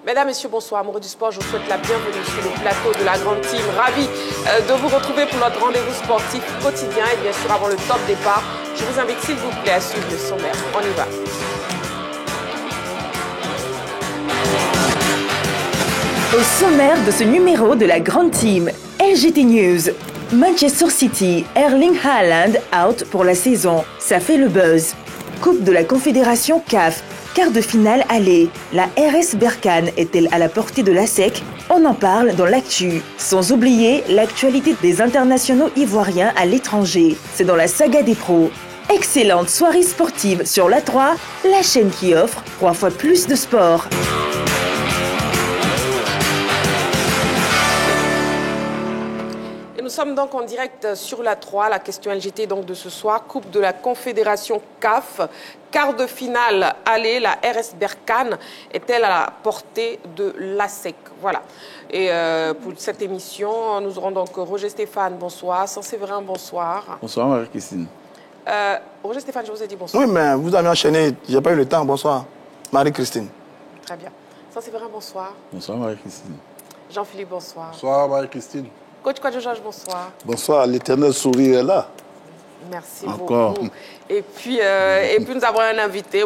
Mesdames, Messieurs, bonsoir. Amoureux du sport, je vous souhaite la bienvenue sur le plateau de la grande team. Ravi de vous retrouver pour notre rendez-vous sportif quotidien. Et bien sûr, avant le top départ, je vous invite s'il vous plaît à suivre le sommaire. On y va. Au sommaire de ce numéro de la grande team, LGT News. Manchester City, Erling Haaland out pour la saison. Ça fait le buzz. Coupe de la Confédération CAF. Quart de finale aller. La RS Berkane est-elle à la portée de l'ASEC? On en parle dans l'actu. Sans oublier l'actualité des internationaux ivoiriens à l'étranger. C'est dans la saga des pros. Excellente soirée sportive sur la 3, la chaîne qui offre 3 fois plus de sport. Nous sommes donc en direct sur la 3, la question LGT donc de ce soir, Coupe de la Confédération CAF, quart de finale aller, la RS Berkane est-elle à la portée de l'ASEC? Voilà. Et pour cette émission, nous aurons donc Roger Stéphane, bonsoir, Saint-Séverin, bonsoir. Bonsoir Marie-Christine. Roger Stéphane, je vous ai dit bonsoir. Oui, mais vous avez enchaîné, j'ai pas eu le temps, bonsoir. Marie-Christine. Très bien. Saint-Séverin, bonsoir. Bonsoir Marie-Christine. Jean-Philippe, bonsoir. Bonsoir Marie-Christine. Coach Kwadjo-Georges, bonsoir. Bonsoir, l'éternel sourire est là. Merci Encore. beaucoup. Et puis nous avons un invité,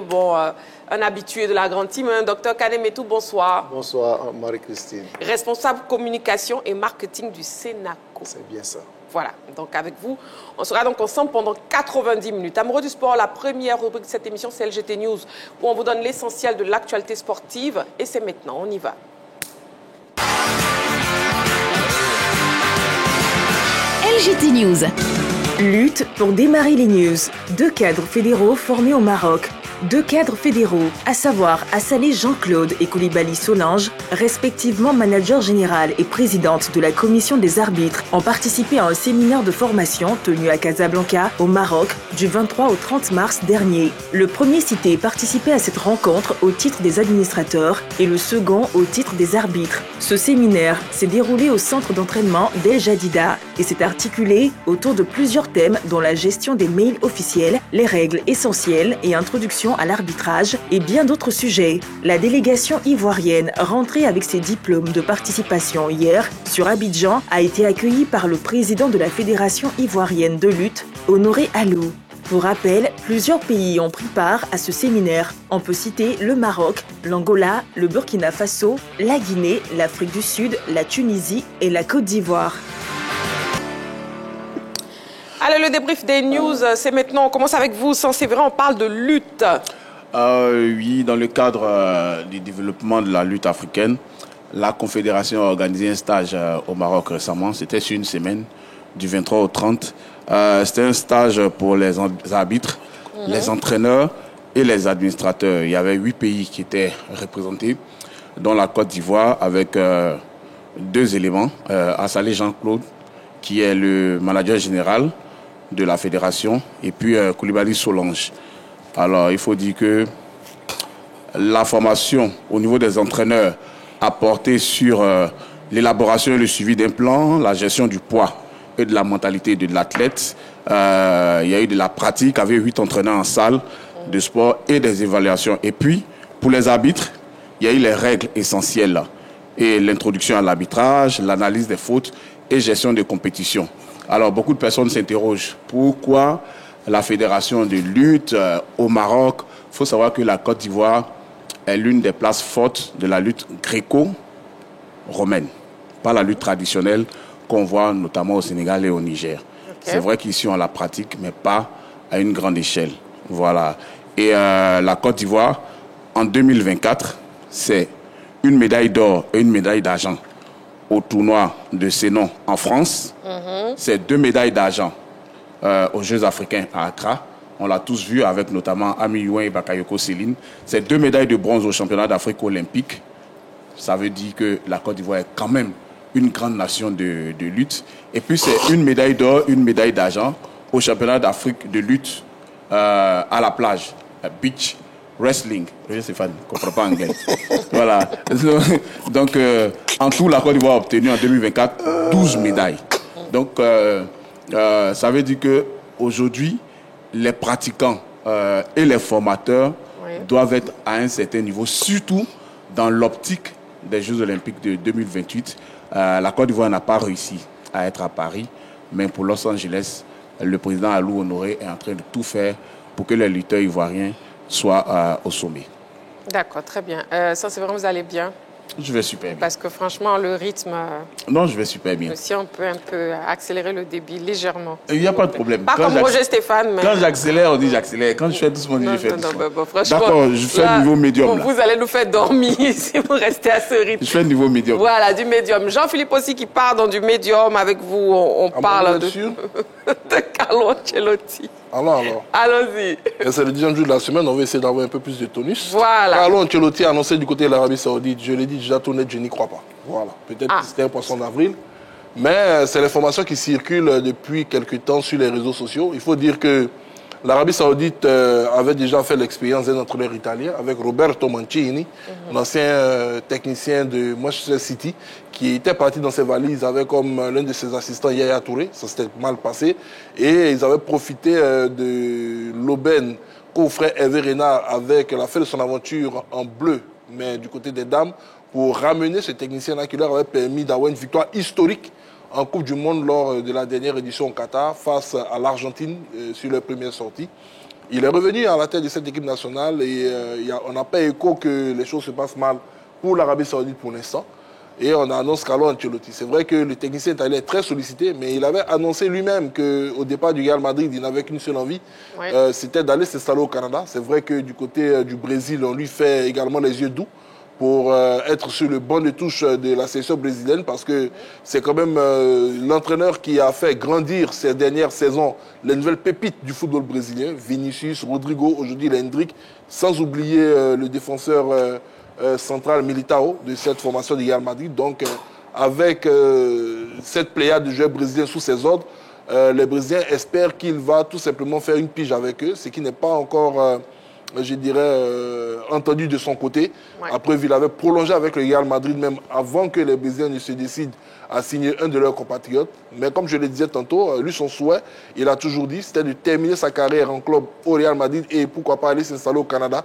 un habitué de la grande team, Dr Kanemetou, bonsoir. Bonsoir Marie-Christine. Responsable communication et marketing du Sénaco. C'est bien ça. Voilà, donc avec vous, on sera donc ensemble pendant 90 minutes. Amoureux du sport, la première rubrique de cette émission, c'est LGT News, où on vous donne l'essentiel de l'actualité sportive. Et c'est maintenant, on y va. LGT News. Lutte pour démarrer les news. 2 cadres fédéraux formés au Maroc. 2 cadres fédéraux, à savoir Assalé Jean-Claude et Koulibaly Solange, respectivement manager général et présidente de la commission des arbitres, ont participé à un séminaire de formation tenu à Casablanca, au Maroc, du 23 au 30 mars dernier. Le premier cité participait à cette rencontre au titre des administrateurs et le second au titre des arbitres. Ce séminaire s'est déroulé au centre d'entraînement d'El Jadida et s'est articulé autour de plusieurs thèmes dont la gestion des mails officiels, les règles essentielles et introduction à l'arbitrage et bien d'autres sujets. La délégation ivoirienne, rentrée avec ses diplômes de participation hier sur Abidjan, a été accueillie par le président de la Fédération ivoirienne de lutte, Honoré Alou. Pour rappel, plusieurs pays ont pris part à ce séminaire. On peut citer le Maroc, l'Angola, le Burkina Faso, la Guinée, l'Afrique du Sud, la Tunisie et la Côte d'Ivoire. Allez, le débrief des news, c'est maintenant. On commence avec vous, Saint-Séverin, on parle de lutte. Oui, dans le cadre du développement de la lutte africaine, la Confédération a organisé un stage au Maroc récemment. C'était sur une semaine, du 23 au 30. C'était un stage pour les arbitres, les entraîneurs et les administrateurs. Il y avait 8 pays qui étaient représentés, dont la Côte d'Ivoire, avec 2 éléments. Assalé Jean-Claude, qui est le manager général de la fédération, et puis Koulibaly Solange. Alors, il faut dire que la formation au niveau des entraîneurs a porté sur l'élaboration et le suivi d'un plan, la gestion du poids et de la mentalité de l'athlète. Il y a eu de la pratique avec 8 entraîneurs en salle de sport et des évaluations. Et puis, pour les arbitres, il y a eu les règles essentielles et l'introduction à l'arbitrage, l'analyse des fautes et gestion des compétitions. Alors, beaucoup de personnes s'interrogent. Pourquoi la fédération de lutte au Maroc? Il faut savoir que la Côte d'Ivoire est l'une des places fortes de la lutte gréco-romaine. Pas la lutte traditionnelle qu'on voit notamment au Sénégal et au Niger. Okay. C'est vrai qu'ici on la pratique, mais pas à une grande échelle. Voilà. Et la Côte d'Ivoire, en 2024, c'est une médaille d'or et une médaille d'argent au tournoi de Sénon en France. C'est 2 médailles d'argent aux Jeux africains à Accra. On l'a tous vu avec notamment Ami Youin et Bakayoko Céline. C'est 2 médailles de bronze au championnat d'Afrique olympique. Ça veut dire que la Côte d'Ivoire est quand même une grande nation de lutte. Et puis c'est une médaille d'or, une médaille d'argent au championnat d'Afrique de lutte à la plage, beach wrestling. Stéphane, je ne comprends pas anglais. Voilà. Donc, en tout, la Côte d'Ivoire a obtenu en 2024 12 médailles. Donc, ça veut dire qu'aujourd'hui, les pratiquants et les formateurs doivent être à un certain niveau, surtout dans l'optique des Jeux Olympiques de 2028. La Côte d'Ivoire n'a pas réussi à être à Paris, mais pour Los Angeles, le président Alou Honoré est en train de tout faire pour que les lutteurs ivoiriens soient au sommet. D'accord, très bien. Ça, c'est vrai, vous allez bien? Je vais super bien. Parce que franchement, le rythme... Non, je vais super bien. Si on peut un peu accélérer le débit légèrement. Il n'y a pas de problème. Pas comme Roger Stéphane, mais... Quand j'accélère, on dit j'accélère. Quand je fais doucement, on dit je fais doucement. Franchement, d'accord, je fais le niveau médium. Vous allez nous faire dormir si vous restez à ce rythme. Je fais le niveau médium. Voilà, du médium. Jean-Philippe aussi qui part dans du médium. Avec vous, on parle de Carlo Ancelotti. Alors. Allons-y. C'est le 10e jour de la semaine, on va essayer d'avoir un peu plus de tonus. Voilà. Carlo Ancelotti a annoncé du côté de l'Arabie Saoudite. Je l'ai dit déjà tout net, je n'y crois pas. Voilà. Peut-être que c'était un poisson d'avril. Mais c'est l'information qui circule depuis quelques temps sur les réseaux sociaux. Il faut dire que l'Arabie Saoudite avait déjà fait l'expérience d'un entraîneur italien avec Roberto Mancini, l'ancien technicien de Manchester City, qui était parti dans ses valises avec comme l'un de ses assistants Yaya Touré. Ça s'était mal passé. Et ils avaient profité de l'aubaine qu'offrait Hervé Renard avec la fin de son aventure en bleu, mais du côté des dames, pour ramener ce technicien-là qui leur avait permis d'avoir une victoire historique en Coupe du Monde lors de la dernière édition au Qatar face à l'Argentine sur leur première sortie. Il est revenu à la tête de cette équipe nationale et on n'a pas écho que les choses se passent mal pour l'Arabie Saoudite pour l'instant. Et on annonce Carlo Ancelotti. C'est vrai que le technicien italien est très sollicité, mais il avait annoncé lui-même qu'au départ du Real Madrid, il n'avait qu'une seule envie, c'était d'aller s'installer au Canada. C'est vrai que du côté du Brésil, on lui fait également les yeux doux pour être sur le banc de touche de la sélection brésilienne parce que c'est quand même l'entraîneur qui a fait grandir ces dernières saisons les nouvelles pépites du football brésilien, Vinicius, Rodrigo, aujourd'hui Hendrick, sans oublier le défenseur central Militao de cette formation du Real Madrid. Donc avec cette pléiade de joueurs brésiliens sous ses ordres, les Brésiliens espèrent qu'il va tout simplement faire une pige avec eux, ce qui n'est pas encore... je dirais, entendu de son côté. Après, il avait prolongé avec le Real Madrid même avant que les Brésiliens ne se décident à signer un de leurs compatriotes. Mais comme je le disais tantôt, lui, son souhait, il a toujours dit, c'était de terminer sa carrière en club au Real Madrid et pourquoi pas aller s'installer au Canada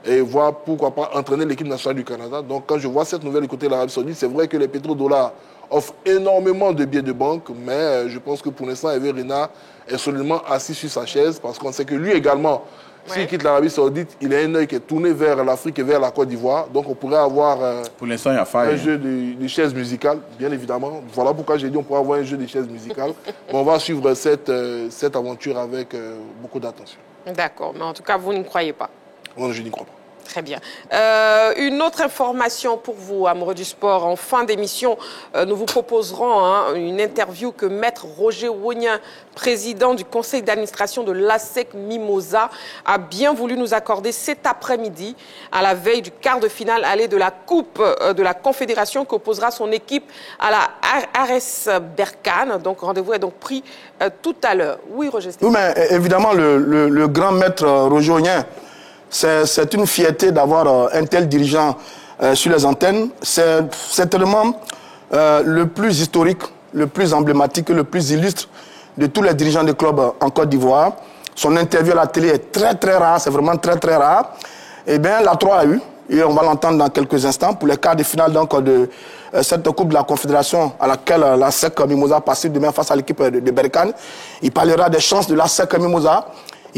et voir pourquoi pas entraîner l'équipe nationale du Canada. Donc quand je vois cette nouvelle du côté de l'Arabie Saoudite, c'est vrai que les pétrodollars offrent énormément de billets de banque, mais je pense que pour l'instant, Hervé Renard est solidement assis sur sa chaise parce qu'on sait que lui également, s'il quitte l'Arabie Saoudite, il a un œil qui est tourné vers l'Afrique et vers la Côte d'Ivoire. Donc on pourrait avoir pour l'instant, il y a faille, un jeu de chaises musicales, bien évidemment. Voilà pourquoi j'ai dit on pourrait avoir un jeu de chaises musicales. Mais on va suivre cette aventure avec beaucoup d'attention. D'accord, mais en tout cas, vous n'y croyez pas? Non, je n'y crois pas. Très bien. Une autre information pour vous, amoureux du sport. En fin d'émission, nous vous proposerons une interview que Maître Roger Wognin, président du conseil d'administration de l'ASEC Mimosa, a bien voulu nous accorder cet après-midi, à la veille du quart de finale aller de la Coupe de la Confédération qu'opposera son équipe à la RS Berkane. Donc, rendez-vous est donc pris tout à l'heure. Oui, Roger Stéphane. Oui, mais évidemment, le grand Maître Roger Wognin, c'est une fierté d'avoir un tel dirigeant sur les antennes. C'est certainement le plus historique, le plus emblématique, le plus illustre de tous les dirigeants de clubs en Côte d'Ivoire. Son interview à la télé est très très rare, c'est vraiment très très rare. Eh bien, la 3 a eu, et on va l'entendre dans quelques instants, pour les quarts de finale donc, de cette Coupe de la Confédération à laquelle la SEC Mimosa passe demain face à l'équipe de Berkane. Il parlera des chances de la SEC Mimosa.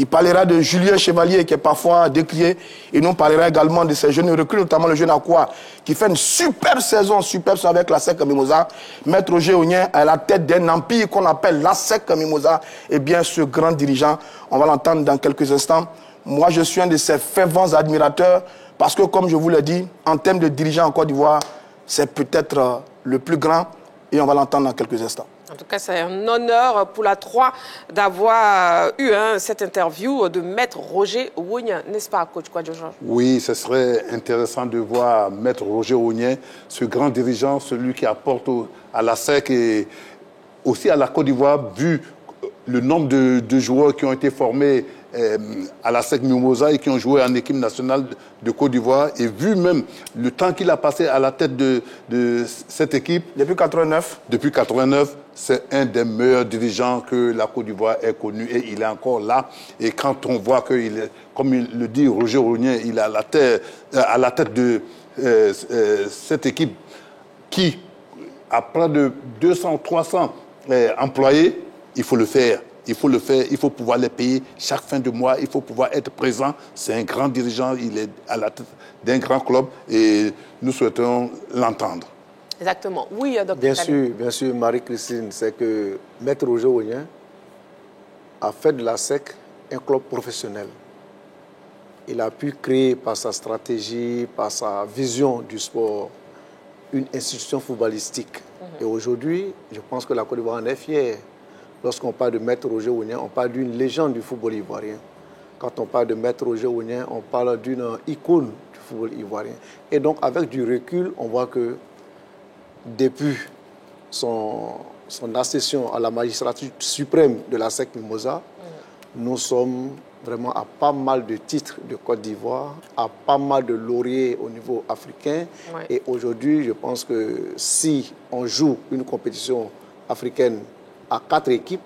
Il parlera de Julien Chevalier qui est parfois décrié. Et nous parlera également de ces jeunes recrues, notamment le jeune Akwa, qui fait une super saison avec la SEC Mimosa. Maître Roger Wognin à la tête d'un empire qu'on appelle la SEC Mimosa. Et bien ce grand dirigeant, on va l'entendre dans quelques instants. Moi, je suis un de ses fervents admirateurs parce que, comme je vous l'ai dit, en termes de dirigeant en Côte d'Ivoire, c'est peut-être le plus grand. Et on va l'entendre dans quelques instants. En tout cas, c'est un honneur pour la 3 d'avoir eu cette interview de Maître Roger Wognin. N'est-ce pas, coach Kouadio-Georges? Oui, ce serait intéressant de voir Maître Roger Wognin, ce grand dirigeant, celui qui apporte à la SEC et aussi à la Côte d'Ivoire, vu le nombre de joueurs qui ont été formés à la SEC Mimosa et qui ont joué en équipe nationale de Côte d'Ivoire, et vu même le temps qu'il a passé à la tête de cette équipe. Depuis 89. Depuis 89, c'est un des meilleurs dirigeants que la Côte d'Ivoire ait connu, et il est encore là. Et quand on voit qu'il est, comme il le dit Roger Rougnet, il est à la tête de cette équipe qui a près de 200, 300 employés, il faut le faire. Il faut le faire, il faut pouvoir les payer chaque fin de mois, il faut pouvoir être présent. C'est un grand dirigeant, il est à la tête d'un grand club et nous souhaitons l'entendre. Exactement. Oui, docteur. Bien sûr, Marie-Christine, c'est que Maître Roger Ognien a fait de la SEC un club professionnel. Il a pu créer par sa stratégie, par sa vision du sport, une institution footballistique. Et aujourd'hui, je pense que la Côte d'Ivoire en est fière. Lorsqu'on parle de Maître Roger Ognien, on parle d'une légende du football ivoirien. Quand on parle de Maître Roger Ognien, on parle d'une icône du football ivoirien. Et donc, avec du recul, on voit que depuis son accession à la magistrature suprême de la SEC Mimosa, nous sommes vraiment à pas mal de titres de Côte d'Ivoire, à pas mal de lauriers au niveau africain. Ouais. Et aujourd'hui, je pense que si on joue une compétition africaine à 4 équipes,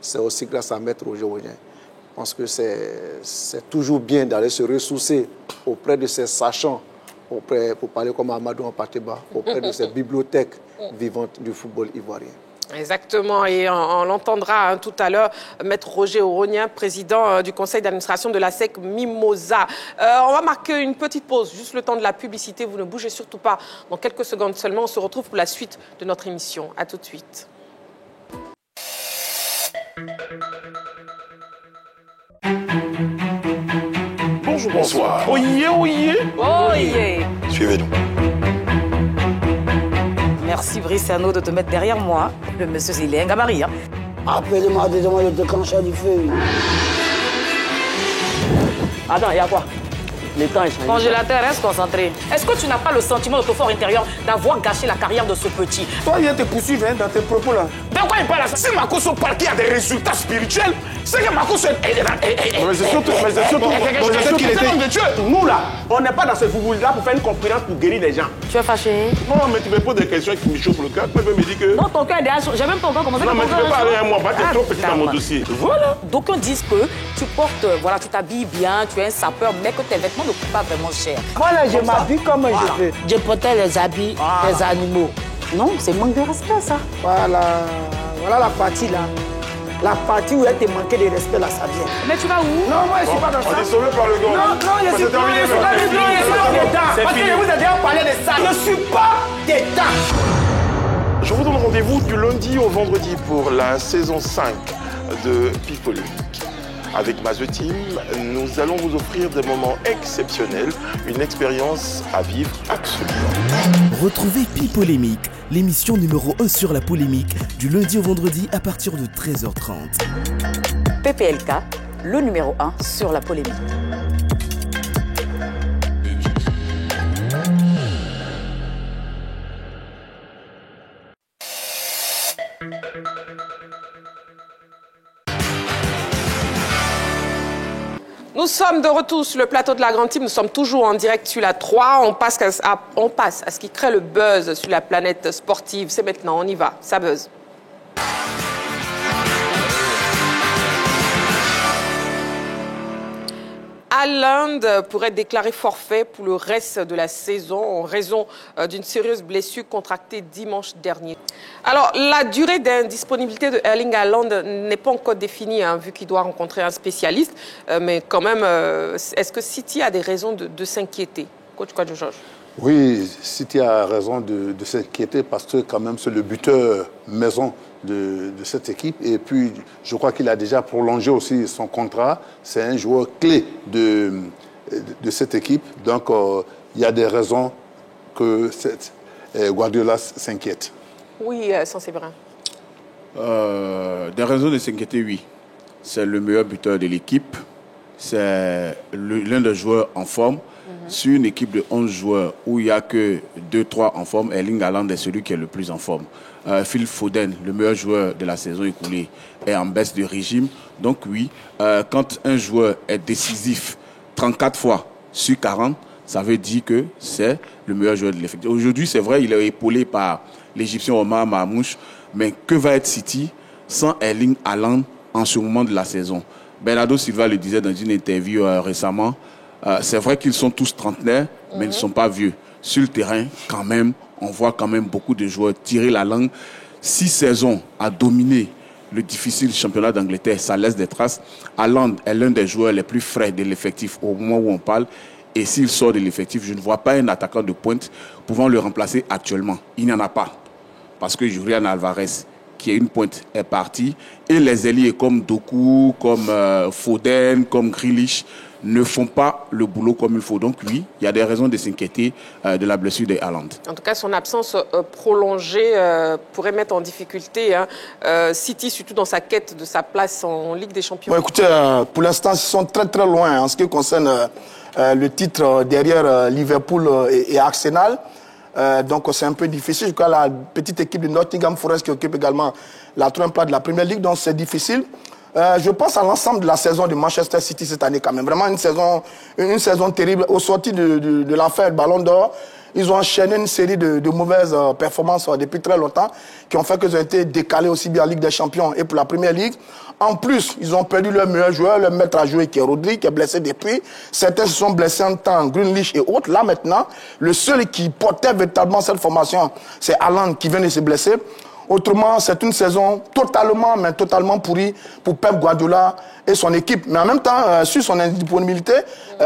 c'est aussi grâce à Maître Roger Ognien. Je pense que c'est toujours bien d'aller se ressourcer auprès de ces sachants, pour parler comme Amadou Ampateba, auprès de ces bibliothèques vivantes du football ivoirien. Exactement, et on l'entendra tout à l'heure, Maître Roger Ognien, président du conseil d'administration de la SEC Mimosa. On va marquer une petite pause, juste le temps de la publicité. Vous ne bougez surtout pas. Dans quelques secondes seulement, on se retrouve pour la suite de notre émission. À tout de suite. Bonjour, bonsoir. Oyez, oyez. Oyez. Suivez-nous. Merci Brice-Arnaud de te mettre derrière moi. Le monsieur, il est un gabarit. Hein. Appelez-moi des demandes de déclencheur du feu. Attends, il y a quoi? Le temps est changé. Congélateur, reste concentré. Est-ce que tu n'as pas le sentiment de ton fort intérieur d'avoir gâché la carrière de ce petit? Toi, viens te poursuivre dans tes propos là. De quoi il parle? Si Makosso parle qu'il y a des résultats spirituels, c'est que Makosso est... Mais c'est surtout qu'il était homme de Dieu. Nous là, on n'est pas dans ce football-là pour faire une conférence pour guérir les gens. Tu es fâché? Non, mais tu me poses des questions qui me chauffent le cœur. Tu peux me dire que... Non, ton cœur est déjà chaud. J'ai même pas encore commencé. Non, mais tu peux pas aller à moi. Tu es trop petit dans mon dossier. Voilà. D'aucuns disent que tu portes, voilà, tu t'habilles bien, tu es un sapeur, mais que tes vêtements ne coûtent pas vraiment cher. Voilà, je m'habille comme je veux. Je portais les habits des animaux. Non, c'est manque de respect, ça. Voilà la partie là. La partie où elle te manquait de respect là, ça vient. Mais tu vas où? Non, moi je suis pas dans ça. On est sauvé par le gars. Non, je suis pas dedans. Parce que je vous ai déjà parlé de ça. Je suis pas dedans. Je vous donne rendez-vous du lundi au vendredi pour la saison 5 de Pipolémique. Avec Mazeux Team, nous allons vous offrir des moments exceptionnels, une expérience à vivre absolument. Retrouvez Pipolémique, l'émission numéro 1 sur la polémique, du lundi au vendredi à partir de 13h30. PPLK, le numéro 1 sur la polémique. Nous sommes de retour sur le plateau de la Grande Team. Nous sommes toujours en direct sur la 3. On passe à ce qui crée le buzz sur la planète sportive. C'est maintenant, on y va. Ça buzz. Haaland pourrait déclarer forfait pour le reste de la saison en raison d'une sérieuse blessure contractée dimanche dernier. Alors, la durée d'indisponibilité de Erling Haaland n'est pas encore définie, hein, vu qu'il doit rencontrer un spécialiste. Mais quand même, est-ce que City a des raisons de s'inquiéter? Coach Georges? Oui, City a raison de s'inquiéter parce que quand même c'est le buteur maison de cette équipe. Et puis, je crois qu'il a déjà prolongé aussi son contrat. C'est un joueur clé de cette équipe. Donc, il y a des raisons que Guardiola s'inquiète. Oui, Saint-Séverin. Des raisons de s'inquiéter, oui. C'est le meilleur buteur de l'équipe. C'est l'un des joueurs en forme. Sur une équipe de 11 joueurs où il n'y a que 2-3 en forme, Erling Haaland est celui qui est le plus en forme. Phil Foden, le meilleur joueur de la saison écoulée, est en baisse de régime. Donc oui, quand un joueur est décisif 34 fois sur 40, ça veut dire que c'est le meilleur joueur de l'effectif. Aujourd'hui, c'est vrai, il est épaulé par l'Égyptien Omar Marmouche, mais que va être City sans Erling Haaland en ce moment de la saison? Bernardo Silva le disait dans une interview récemment, c'est vrai qu'ils sont tous trentenaires, mais ils ne sont pas vieux. Sur le terrain, quand même, on voit quand même beaucoup de joueurs tirer la langue. 6 saisons à dominer le difficile championnat d'Angleterre, ça laisse des traces. Haaland est l'un des joueurs les plus frais de l'effectif au moment où on parle. Et s'il sort de l'effectif, je ne vois pas un attaquant de pointe pouvant le remplacer actuellement. Il n'y en a pas. Parce que Julian Alvarez, qui est une pointe, est parti. Et les ailiers comme Doku, comme Foden, comme Grealish ne font pas le boulot comme il faut. Donc oui, il y a des raisons de s'inquiéter de la blessure de Haaland. En tout cas, son absence prolongée pourrait mettre en difficulté City, surtout dans sa quête de sa place en Ligue des Champions. Bon, écoutez, pour l'instant, ils sont très très loin en ce qui concerne le titre derrière Liverpool et Arsenal. Donc c'est un peu difficile. Je crois la petite équipe de Nottingham Forest qui occupe également la 3e place de la Premier League, donc c'est difficile. Je pense à l'ensemble de la saison de Manchester City cette année quand même. Vraiment une saison terrible. Au sorti de l'affaire Ballon d'Or, ils ont enchaîné une série de mauvaises performances depuis très longtemps qui ont fait qu'ils ont été décalés aussi bien en Ligue des Champions et pour la Première Ligue. En plus, ils ont perdu leur meilleur joueur, leur maître à jouer qui est Rodri, qui est blessé depuis. Certains se sont blessés en temps, Grealish et autres. Là maintenant, le seul qui portait véritablement cette formation, c'est Haaland qui vient de se blesser. Autrement, c'est une saison totalement pourrie pour Pep Guardiola et son équipe. Mais en même temps, sur son indisponibilité,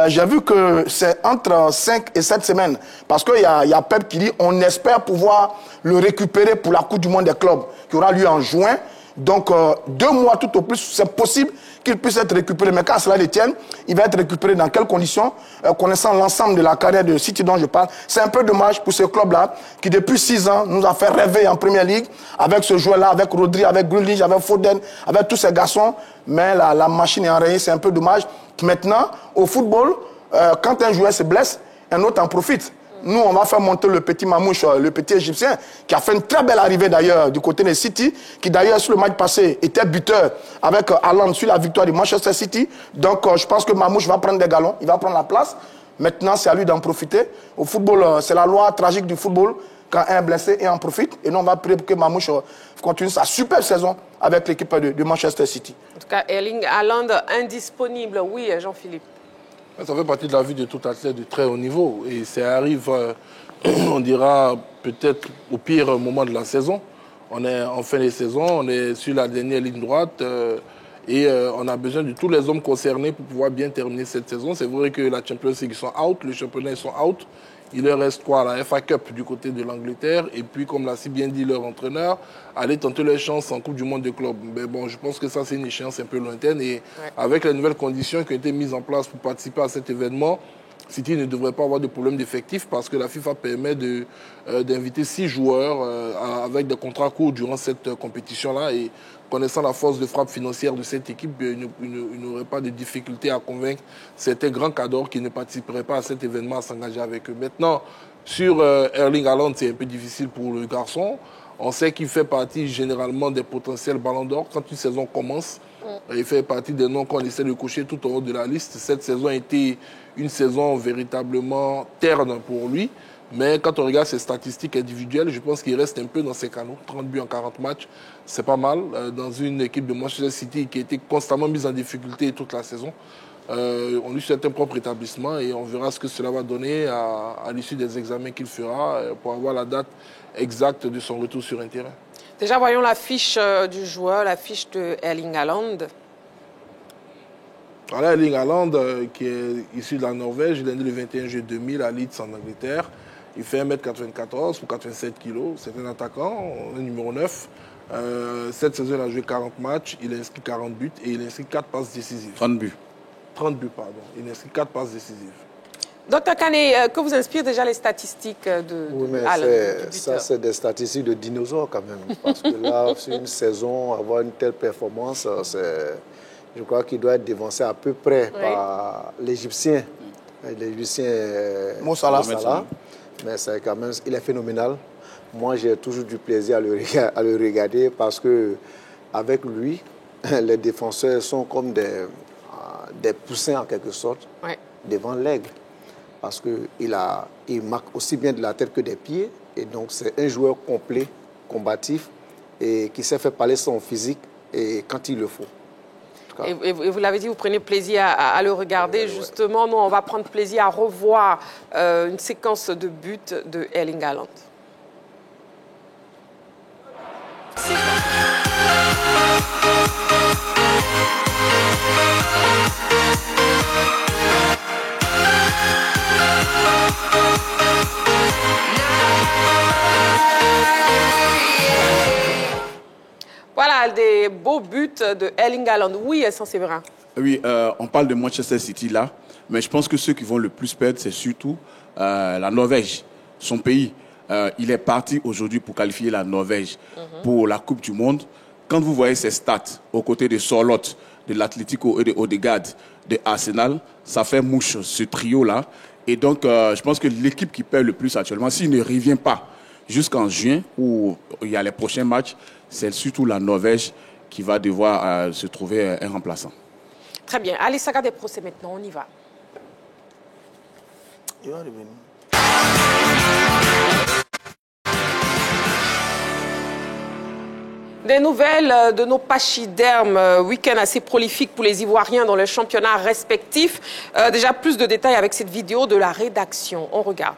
j'ai vu que c'est entre 5 et 7 semaines. Parce qu'il y a Pep qui dit on espère pouvoir le récupérer pour la Coupe du Monde des clubs qui aura lieu en juin. Donc, 2 mois tout au plus, c'est possible qu'il puisse être récupéré. Mais quand cela le tienne, il va être récupéré dans quelles conditions? Connaissant l'ensemble de la carrière de City dont je parle, c'est un peu dommage pour ce club-là, qui depuis 6 ans nous a fait rêver en Première Ligue, avec ce joueur-là, avec Rodri, avec Grealish, avec Foden, avec tous ces garçons. Mais la machine est enrayée, c'est un peu dommage. Maintenant, au football, quand un joueur se blesse, un autre en profite. Nous, on va faire monter le petit Mamouche, le petit Égyptien, qui a fait une très belle arrivée d'ailleurs du côté de City, qui d'ailleurs sur le match passé était buteur avec Haaland sur la victoire de Manchester City. Donc je pense que Mamouche va prendre des galons, il va prendre la place. Maintenant, c'est à lui d'en profiter. Au football, c'est la loi tragique du football. Quand un est blessé, il en profite. Et nous, on va prier pour que Mamouche continue sa super saison avec l'équipe de Manchester City. En tout cas, Erling Haaland indisponible. Oui, Jean-Philippe. Ça fait partie de la vie de tout athlète de très haut niveau. Et ça arrive, on dira, peut-être au pire moment de la saison. On est en fin de saison, on est sur la dernière ligne droite. Et on a besoin de tous les hommes concernés pour pouvoir bien terminer cette saison. C'est vrai que la Champions League, ils sont out, le championnat, ils sont out. Il leur reste quoi? La FA Cup du côté de l'Angleterre. Et puis, comme l'a si bien dit leur entraîneur, aller tenter leur chance en Coupe du Monde de club. Mais bon, je pense que ça, c'est une échéance un peu lointaine. Et avec les nouvelles conditions qui ont été mises en place pour participer à cet événement, City ne devrait pas avoir de problème d'effectif parce que la FIFA permet d'inviter 6 joueurs avec des contrats courts durant cette compétition-là. Et connaissant la force de frappe financière de cette équipe, il n'aurait pas de difficulté à convaincre certains grands cadors qui ne participeraient pas à cet événement à s'engager avec eux. Maintenant, sur Erling Haaland, c'est un peu difficile pour le garçon. On sait qu'il fait partie généralement des potentiels ballons d'or. Quand une saison commence, il fait partie des noms qu'on essaie de cocher tout en haut de la liste. Cette saison a été une saison véritablement terne pour lui. Mais quand on regarde ses statistiques individuelles, je pense qu'il reste un peu dans ses canaux. 30 buts en 40 matchs, c'est pas mal. Dans une équipe de Manchester City qui a été constamment mise en difficulté toute la saison. On lui souhaite un propre établissement et on verra ce que cela va donner à l'issue des examens qu'il fera pour avoir la date exacte de son retour sur un terrain. Déjà, voyons la fiche du joueur, la fiche de Erling Haaland. Voilà, Erling Haaland, qui est issu de la Norvège, il est né le 21 juillet 2000 à Leeds en Angleterre. Il fait 1m94 pour 87 kg. C'est un attaquant, un numéro 9. Cette saison, il a joué 40 matchs, il a inscrit 40 buts et il a inscrit 4 passes décisives. 30 buts. 30 buts, pardon. Il a inscrit 4 passes décisives. Docteur Kané, que vous inspirent déjà les statistiques de oui, mais ça, c'est des statistiques de dinosaures quand même. Parce que là, sur une saison, avoir une telle performance, je crois qu'il doit être dévancé à peu près par l'Égyptien L'Égyptien Mo Salah. Mais c'est quand même, il est phénoménal. Moi, j'ai toujours du plaisir à le regarder parce que avec lui, les défenseurs sont comme des poussins en quelque sorte devant l'aigle. Parce qu'il marque aussi bien de la tête que des pieds. Et donc, c'est un joueur complet, combatif, et qui sait faire parler son physique et quand il le faut. Et vous l'avez dit, vous prenez plaisir à le regarder. Justement, nous, on va prendre plaisir à revoir une séquence de buts de Erling Haaland. Voilà, des beaux buts de Erling Haaland. Oui, Séverin. Oui, on parle de Manchester City là, mais je pense que ceux qui vont le plus perdre, c'est surtout la Norvège, son pays. Il est parti aujourd'hui pour qualifier la Norvège pour la Coupe du Monde. Quand vous voyez ses stats aux côtés de Sorloth, de l'Atlético et de Odegaard, de Arsenal, ça fait mouche ce trio-là. Et donc, je pense que l'équipe qui perd le plus actuellement, s'il ne revient pas jusqu'en juin, où il y a les prochains matchs, c'est surtout la Norvège qui va devoir se trouver un remplaçant. Très bien. Allez, saga des procès maintenant, on y va. Il va revenir. Des nouvelles de nos pachydermes, week-end assez prolifique pour les Ivoiriens dans les championnats respectifs. Déjà plus de détails avec cette vidéo de la rédaction. On regarde.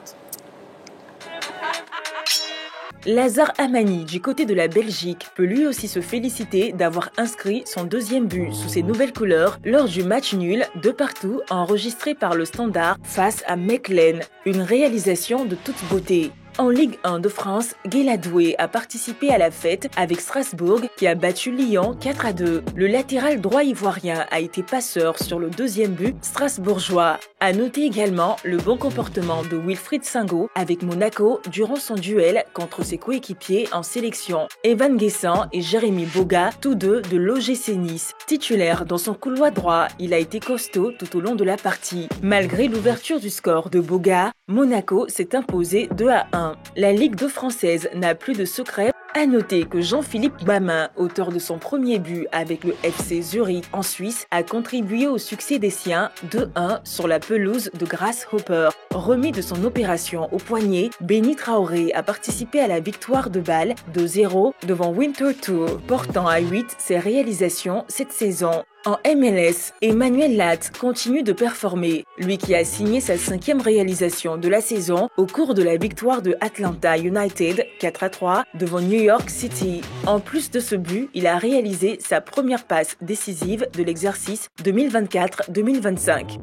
Lazare Amani, du côté de la Belgique, peut lui aussi se féliciter d'avoir inscrit son deuxième but sous ses nouvelles couleurs lors du match nul de partout enregistré par le Standard face à Mechelen. Une réalisation de toute beauté. En Ligue 1 de France, Guéladoué a participé à la fête avec Strasbourg qui a battu Lyon 4-2. Le latéral droit ivoirien a été passeur sur le deuxième but strasbourgeois. À noter également le bon comportement de Wilfried Singo avec Monaco durant son duel contre ses coéquipiers en sélection. Evan Guessant et Jérémy Boga, tous deux de l'OGC Nice. Titulaire dans son couloir droit, il a été costaud tout au long de la partie. Malgré l'ouverture du score de Boga, Monaco s'est imposé 2-1. La Ligue 2 française n'a plus de secret. À noter que Jean-Philippe Bamin, auteur de son premier but avec le FC Zurich en Suisse, a contribué au succès des siens 2-1 sur la pelouse de Grasshopper. Remis de son opération au poignet, Benny Traoré a participé à la victoire de Bâle 2-0 devant Winterthur, portant à 8 ses réalisations cette saison. En MLS, Emmanuel Latte continue de performer, lui qui a signé sa 5e réalisation de la saison au cours de la victoire de Atlanta United 4-3 devant New York City. En plus de ce but, il a réalisé sa première passe décisive de l'exercice 2024-2025.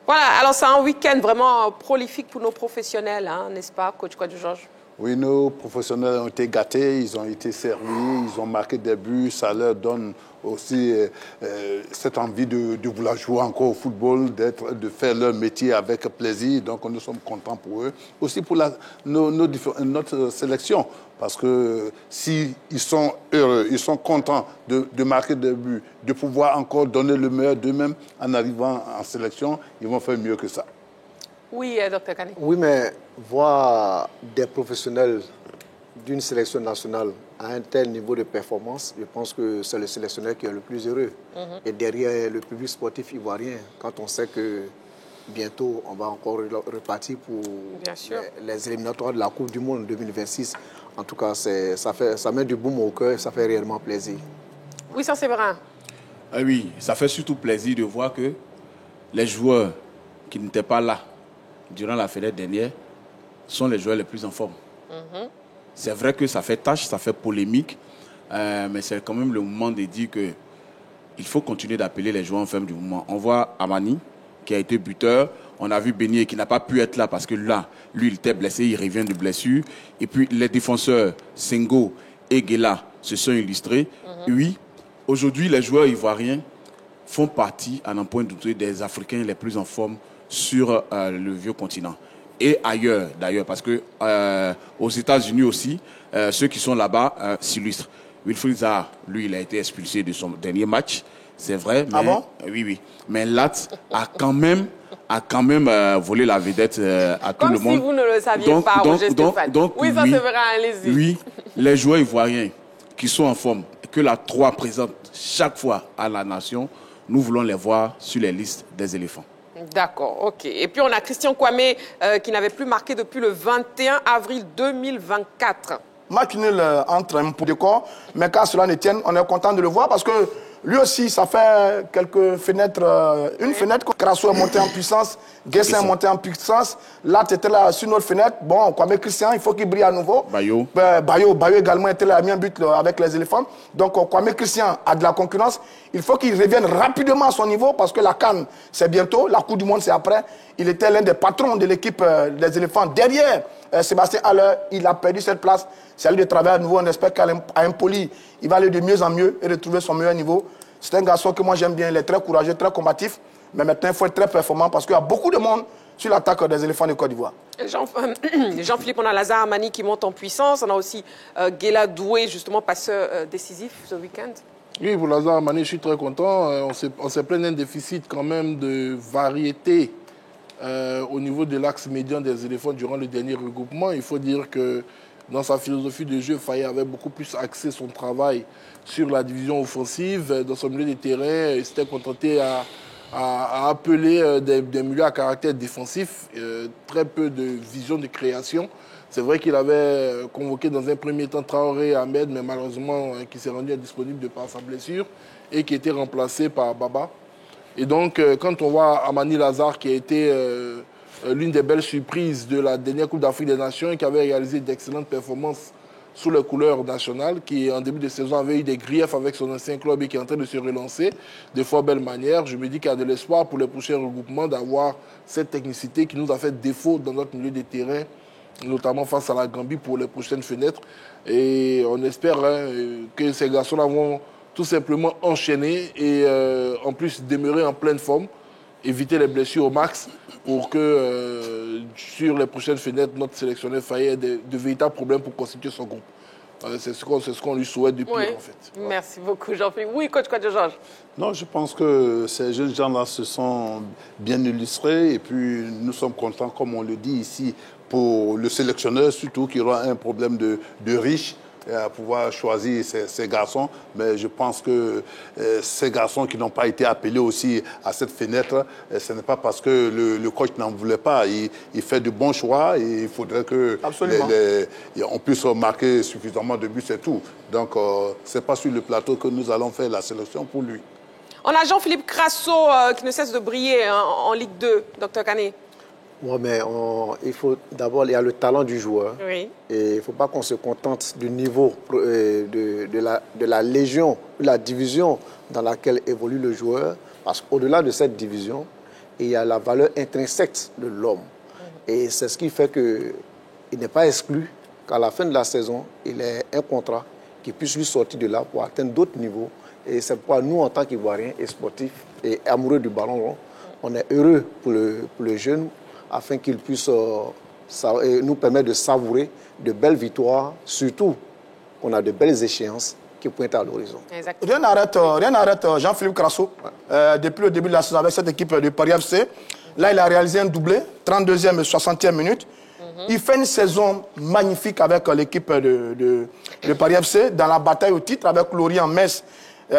Voilà, alors c'est un week-end vraiment prolifique pour nos professionnels, hein, n'est-ce pas, coach Kouadou-Georges? Oui, nos professionnels ont été gâtés, ils ont été servis, ils ont marqué des buts, ça leur donne aussi cette envie de vouloir jouer encore au football, de faire leur métier avec plaisir. Donc nous sommes contents pour eux. Aussi pour notre sélection, parce que s'ils sont heureux, ils sont contents de marquer des buts, de pouvoir encore donner le meilleur d'eux-mêmes en arrivant en sélection, ils vont faire mieux que ça. Oui, Dr Kane. Oui, mais voir des professionnels d'une sélection nationale à un tel niveau de performance, je pense que c'est le sélectionneur qui est le plus heureux. Et derrière le public sportif ivoirien, quand on sait que bientôt on va encore repartir pour les éliminatoires de la Coupe du Monde 2026, en tout cas, ça met du baume au cœur, ça fait réellement plaisir. Oui, ça c'est vrai. Oui, ça fait surtout plaisir de voir que les joueurs qui n'étaient pas là durant la fenêtre dernière sont les joueurs les plus en forme. C'est vrai que ça fait tâche, ça fait polémique, mais c'est quand même le moment de dire qu'il faut continuer d'appeler les joueurs en forme du moment. On voit Amani qui a été buteur, on a vu Beignet qui n'a pas pu être là parce que là, lui il était blessé, il revient de blessure. Et puis les défenseurs Sengo et Guela se sont illustrés. Oui, aujourd'hui les joueurs ivoiriens font partie, à un point de vue, des Africains les plus en forme sur le vieux continent. Et ailleurs, d'ailleurs, parce que aux États-Unis aussi, ceux qui sont là-bas s'illustrent. Wilfried Zaha, lui, il a été expulsé de son dernier match, c'est vrai. Mais, ah bon? Oui. Mais Lat a quand même a quand même volé la vedette à tout le monde. Comme si vous ne le saviez pas, Roger Stéphane. Oui, ça se verra, allez-y. Oui, les joueurs ivoiriens qui sont en forme, que la 3 présente chaque fois à la nation, nous voulons les voir sur les listes des éléphants. D'accord, ok. Et puis on a Christian Kwame qui n'avait plus marqué depuis le 21 avril 2024. Match nul entre un pot de corps, mais qu'à cela ne tienne, on est content de le voir parce que lui aussi, ça fait quelques fenêtres, une fenêtre. Crasso est monté en puissance, Guessin est monté en puissance. Là, tu étais là sur notre fenêtre. Bon, Kwame Christian, il faut qu'il brille à nouveau. Bayo. Bayo également était là, a mis un but avec les éléphants. Donc, Kwame Christian a de la concurrence. Il faut qu'il revienne rapidement à son niveau parce que la CAN, c'est bientôt. La Coupe du Monde, c'est après. Il était l'un des patrons de l'équipe des éléphants. Derrière Sébastien Haller, il a perdu cette place. C'est à lui de travailler à nouveau. On espère qu'à Impoli, il va aller de mieux en mieux et retrouver son meilleur niveau. C'est un garçon que moi j'aime bien. Il est très courageux, très combatif. Mais maintenant, il faut être très performant parce qu'il y a beaucoup de monde sur l'attaque des éléphants de Côte d'Ivoire. Jean-Philippe, on a Lazare Amani qui monte en puissance. On a aussi Guela Doué, justement, passeur décisif ce week-end. Oui, pour Lazare Amani, je suis très content. On s'est plaint d'un déficit quand même de variété au niveau de l'axe médian des éléphants durant le dernier regroupement. Il faut dire que dans sa philosophie de jeu, Faye avait beaucoup plus axé son travail sur la division offensive. Dans son milieu de terrain, il s'était contenté à appeler des milieux à caractère défensif, très peu de vision de création. C'est vrai qu'il avait convoqué dans un premier temps Traoré Ahmed, mais malheureusement qui s'est rendu indisponible de par sa blessure et qui était remplacé par Baba. Et donc, quand on voit Amani Lazare qui a été l'une des belles surprises de la dernière Coupe d'Afrique des Nations et qui avait réalisé d'excellentes performances sous les couleurs nationales, qui en début de saison avait eu des griefs avec son ancien club et qui est en train de se relancer de fort belle manière. Je me dis qu'il y a de l'espoir pour les prochains regroupements d'avoir cette technicité qui nous a fait défaut dans notre milieu de terrain, notamment face à la Gambie pour les prochaines fenêtres. Et on espère que ces garçons-là vont tout simplement enchaîner et en plus demeurer en pleine forme, éviter les blessures au max pour que sur les prochaines fenêtres, notre sélectionneur Faye ait de véritables problèmes pour constituer son groupe. C'est ce qu'on lui souhaite depuis, en fait. Voilà. Merci beaucoup, Jean-Philippe. Oui, coach Georges. Non, je pense que ces jeunes gens-là se sont bien illustrés et puis nous sommes contents, comme on le dit ici, pour le sélectionneur surtout qui aura un problème de riche à pouvoir choisir ces garçons. Mais je pense que ces garçons qui n'ont pas été appelés aussi à cette fenêtre, ce n'est pas parce que le coach n'en voulait pas. Il fait de bons choix et il faudrait que on puisse marquer suffisamment de buts, c'est tout. Donc, ce n'est pas sur le plateau que nous allons faire la sélection pour lui. On a Jean-Philippe Crasso qui ne cesse de briller en Ligue 2, Dr Kane. Ouais, mais il faut d'abord, il y a le talent du joueur. Oui. Et il ne faut pas qu'on se contente du niveau de la légion, de la division dans laquelle évolue le joueur. Parce qu'au-delà de cette division, il y a la valeur intrinsèque de l'homme. Et c'est ce qui fait qu'il n'est pas exclu qu'à la fin de la saison, il ait un contrat qui puisse lui sortir de là pour atteindre d'autres niveaux. Et c'est pourquoi nous, en tant qu'Ivoiriens et sportifs et amoureux du ballon rond, on est heureux pour le jeune, afin qu'il puisse nous permettre de savourer de belles victoires, surtout qu'on a de belles échéances qui pointent à l'horizon. Rien n'arrête Jean-Philippe Crasso depuis le début de la saison avec cette équipe de Paris FC. Là, il a réalisé un doublé, 32e et 60e minute. Il fait une saison magnifique avec l'équipe de Paris FC dans la bataille au titre avec Lorient, Metz.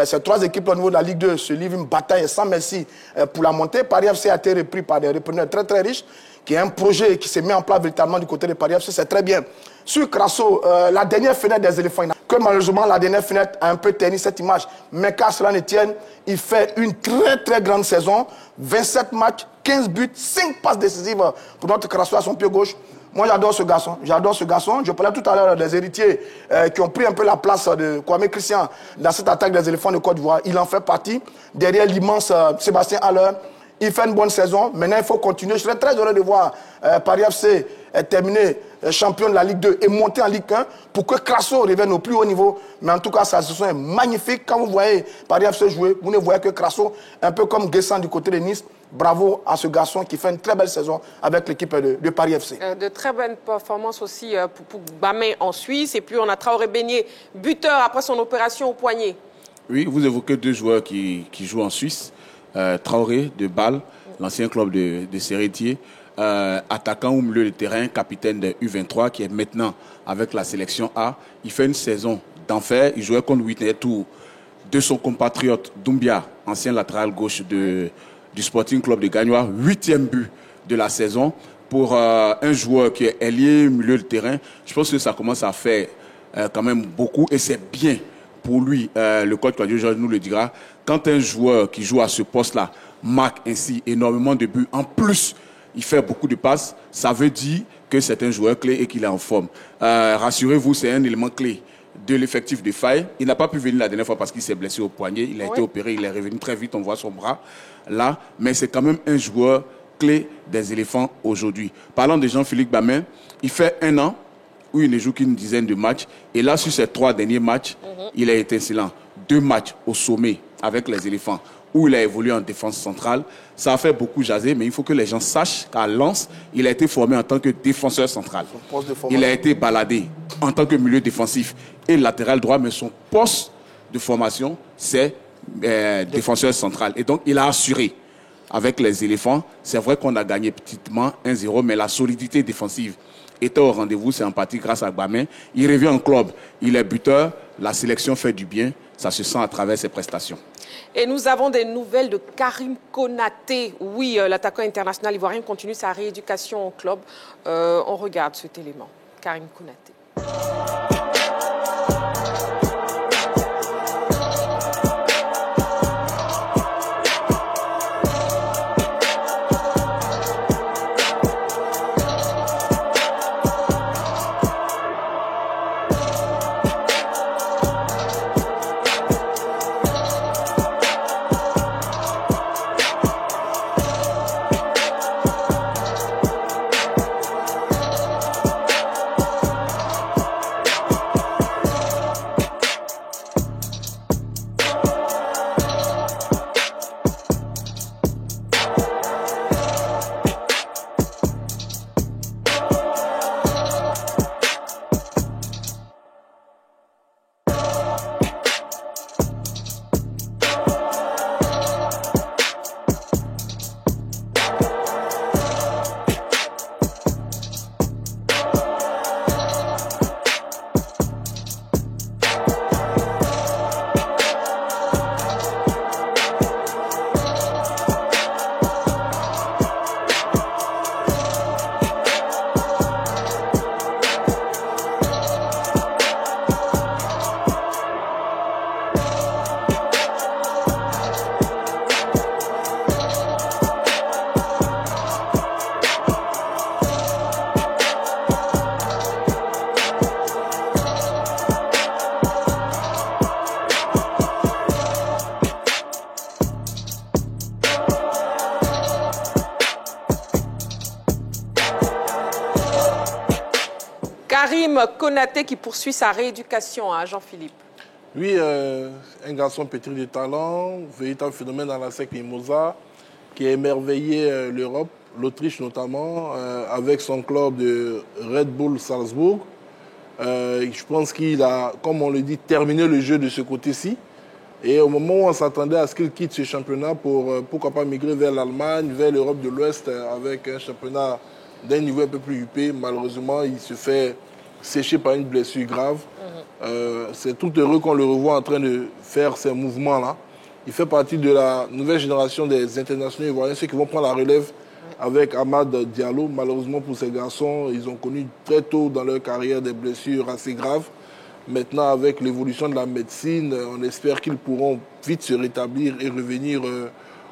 Ces trois équipes au niveau de la Ligue 2 se livrent une bataille sans merci pour la montée. Paris FC a été repris par des repreneurs très très riches, qui est un projet qui s'est mis en place véritablement du côté de Paris FC, c'est très bien. Sur Crasso, la dernière fenêtre des éléphants, que malheureusement la dernière fenêtre a un peu terni cette image, mais qu'à cela ne tienne, il fait une très très grande saison, 27 matchs, 15 buts, 5 passes décisives pour notre Crasso à son pied gauche. Moi, j'adore ce garçon. Je parlais tout à l'heure des héritiers qui ont pris un peu la place de Kwame Christian dans cette attaque des éléphants de Côte d'Ivoire. Il en fait partie. Derrière l'immense Sébastien Haller, il fait une bonne saison. Maintenant, il faut continuer. Je serais très heureux de voir Paris FC terminer champion de la Ligue 2 et monter en Ligue 1 pour que Crasso revienne au plus haut niveau. Mais en tout cas, sa saison est magnifique. Quand vous voyez Paris FC jouer, vous ne voyez que Crasso, un peu comme Guessin du côté de Nice. Bravo à ce garçon qui fait une très belle saison avec l'équipe de Paris FC. De très bonnes performances aussi pour Bamé en Suisse. Et puis on a Traoré Beignet, buteur après son opération au poignet. Oui, vous évoquez deux joueurs qui jouent en Suisse. Traoré de Bâle l'ancien club de Serretier. Attaquant ou milieu de terrain, capitaine de U23 qui est maintenant avec la sélection A. Il fait une saison d'enfer. Il jouait contre Whitney Tour de son compatriote Doumbia, ancien latéral gauche du Sporting Club de Gagnoa. 8e but de la saison pour un joueur qui est ailier, milieu de terrain. Je pense que ça commence à faire quand même beaucoup et c'est bien pour lui. Le coach Claudio Georges nous le dira. Quand un joueur qui joue à ce poste-là marque ainsi énormément de buts, en plus il fait beaucoup de passes, ça veut dire que c'est un joueur clé et qu'il est en forme. Rassurez-vous, c'est un élément clé de l'effectif de Faye. Il n'a pas pu venir la dernière fois parce qu'il s'est blessé au poignet. Il a été opéré, il est revenu très vite, on voit son bras là. Mais c'est quand même un joueur clé des éléphants aujourd'hui. Parlant de Jean-Philippe Bamin, il fait 1 an où il ne joue qu'une dizaine de matchs. Et là, sur ces 3 derniers matchs, il a été excellent. 2 matchs au sommet avec les éléphants où il a évolué en défense centrale. Ça a fait beaucoup jaser, mais il faut que les gens sachent qu'à Lens, il a été formé en tant que défenseur central. Il a été baladé en tant que milieu défensif et latéral droit, mais son poste de formation, c'est défenseur central. Et donc, il a assuré avec les éléphants. C'est vrai qu'on a gagné petitement 1-0, mais la solidité défensive était au rendez-vous. C'est en partie grâce à Bamin. Il revient en club, il est buteur. La sélection fait du bien. Ça se sent à travers ses prestations. Et nous avons des nouvelles de Karim Konaté. Oui, l'attaquant international ivoirien continue sa rééducation au club. On regarde cet élément. Karim Konaté. Karim Konaté qui poursuit sa rééducation, hein, Jean-Philippe. Oui, un garçon pétri de talent, véritable phénomène dans la SEC Mimosa, qui a émerveillé l'Europe, l'Autriche notamment, avec son club de Red Bull Salzbourg. Je pense qu'il a, comme on le dit, terminé le jeu de ce côté-ci. Et au moment où on s'attendait à ce qu'il quitte ce championnat pour, pourquoi pas, migrer vers l'Allemagne, vers l'Europe de l'Ouest, avec un championnat d'un niveau un peu plus huppé, malheureusement, il se fait sécher par une blessure grave. C'est tout heureux qu'on le revoit en train de faire ces mouvements-là. Il fait partie de la nouvelle génération des internationaux ivoiriens, ceux qui vont prendre la relève avec Amad Diallo. Malheureusement pour ces garçons, ils ont connu très tôt dans leur carrière des blessures assez graves. Maintenant, avec l'évolution de la médecine, on espère qu'ils pourront vite se rétablir et revenir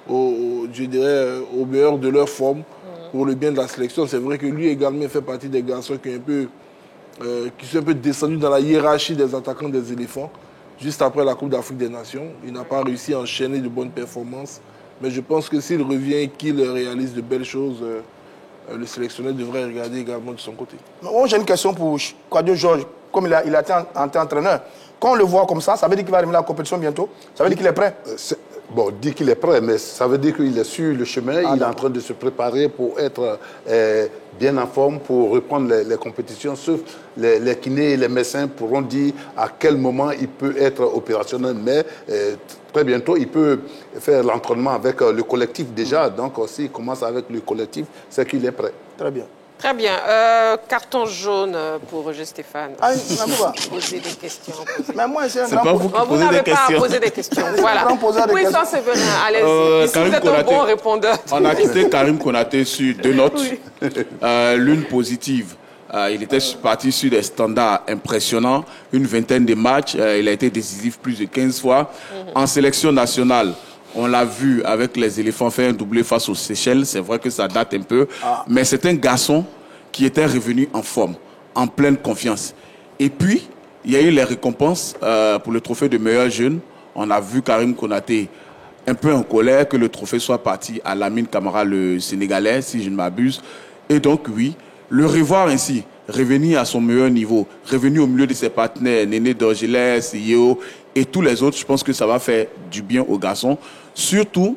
je dirais, au meilleur de leur forme pour le bien de la sélection. C'est vrai que lui également fait partie des garçons qui sont un peu descendus dans la hiérarchie des attaquants des éléphants. Juste après la Coupe d'Afrique des Nations, il n'a pas réussi à enchaîner de bonnes performances. Mais je pense que s'il revient et qu'il réalise de belles choses, le sélectionneur devrait regarder également de son côté. J'ai une question pour Claudio Georges. Comme il a été entraîneur, quand on le voit comme ça veut dire qu'il va arriver à la compétition bientôt? Ça veut dire qu'il est prêt? Bon, dit qu'il est prêt, mais ça veut dire qu'il est sur le chemin, il est en train de se préparer pour être bien en forme, pour reprendre les compétitions, sauf les kinés et les médecins pourront dire à quel moment il peut être opérationnel, mais très bientôt, il peut faire l'entraînement avec le collectif déjà, donc s'il commence avec le collectif, c'est qu'il est prêt. Très bien. Très bien. Carton jaune pour Roger Stéphane. Ah, poser des questions. Mais moi, c'est pas vous qui vous posez n'avez des pas à questions. poser des questions. Voilà. Oui, sans Séverin, allez-y. Si Karim vous êtes Konaté, un bon répondeur. On a quitté Karim Konaté sur 2 notes. L'une positive. Il était parti sur des standards impressionnants. Une vingtaine de matchs. Il a été décisif plus de 15 fois. En sélection nationale, on l'a vu avec les éléphants faire un doublé face aux Seychelles. C'est vrai que ça date un peu. Mais c'est un garçon qui était revenu en forme, en pleine confiance. Et puis, il y a eu les récompenses pour le trophée de meilleur jeune. On a vu Karim Konaté un peu en colère que le trophée soit parti à Lamine Camara, le Sénégalais, si je ne m'abuse. Et donc, oui, le revoir ainsi, revenir à son meilleur niveau, revenir au milieu de ses partenaires, Néné Dorgelès, Yeo et tous les autres, je pense que ça va faire du bien aux garçons. Surtout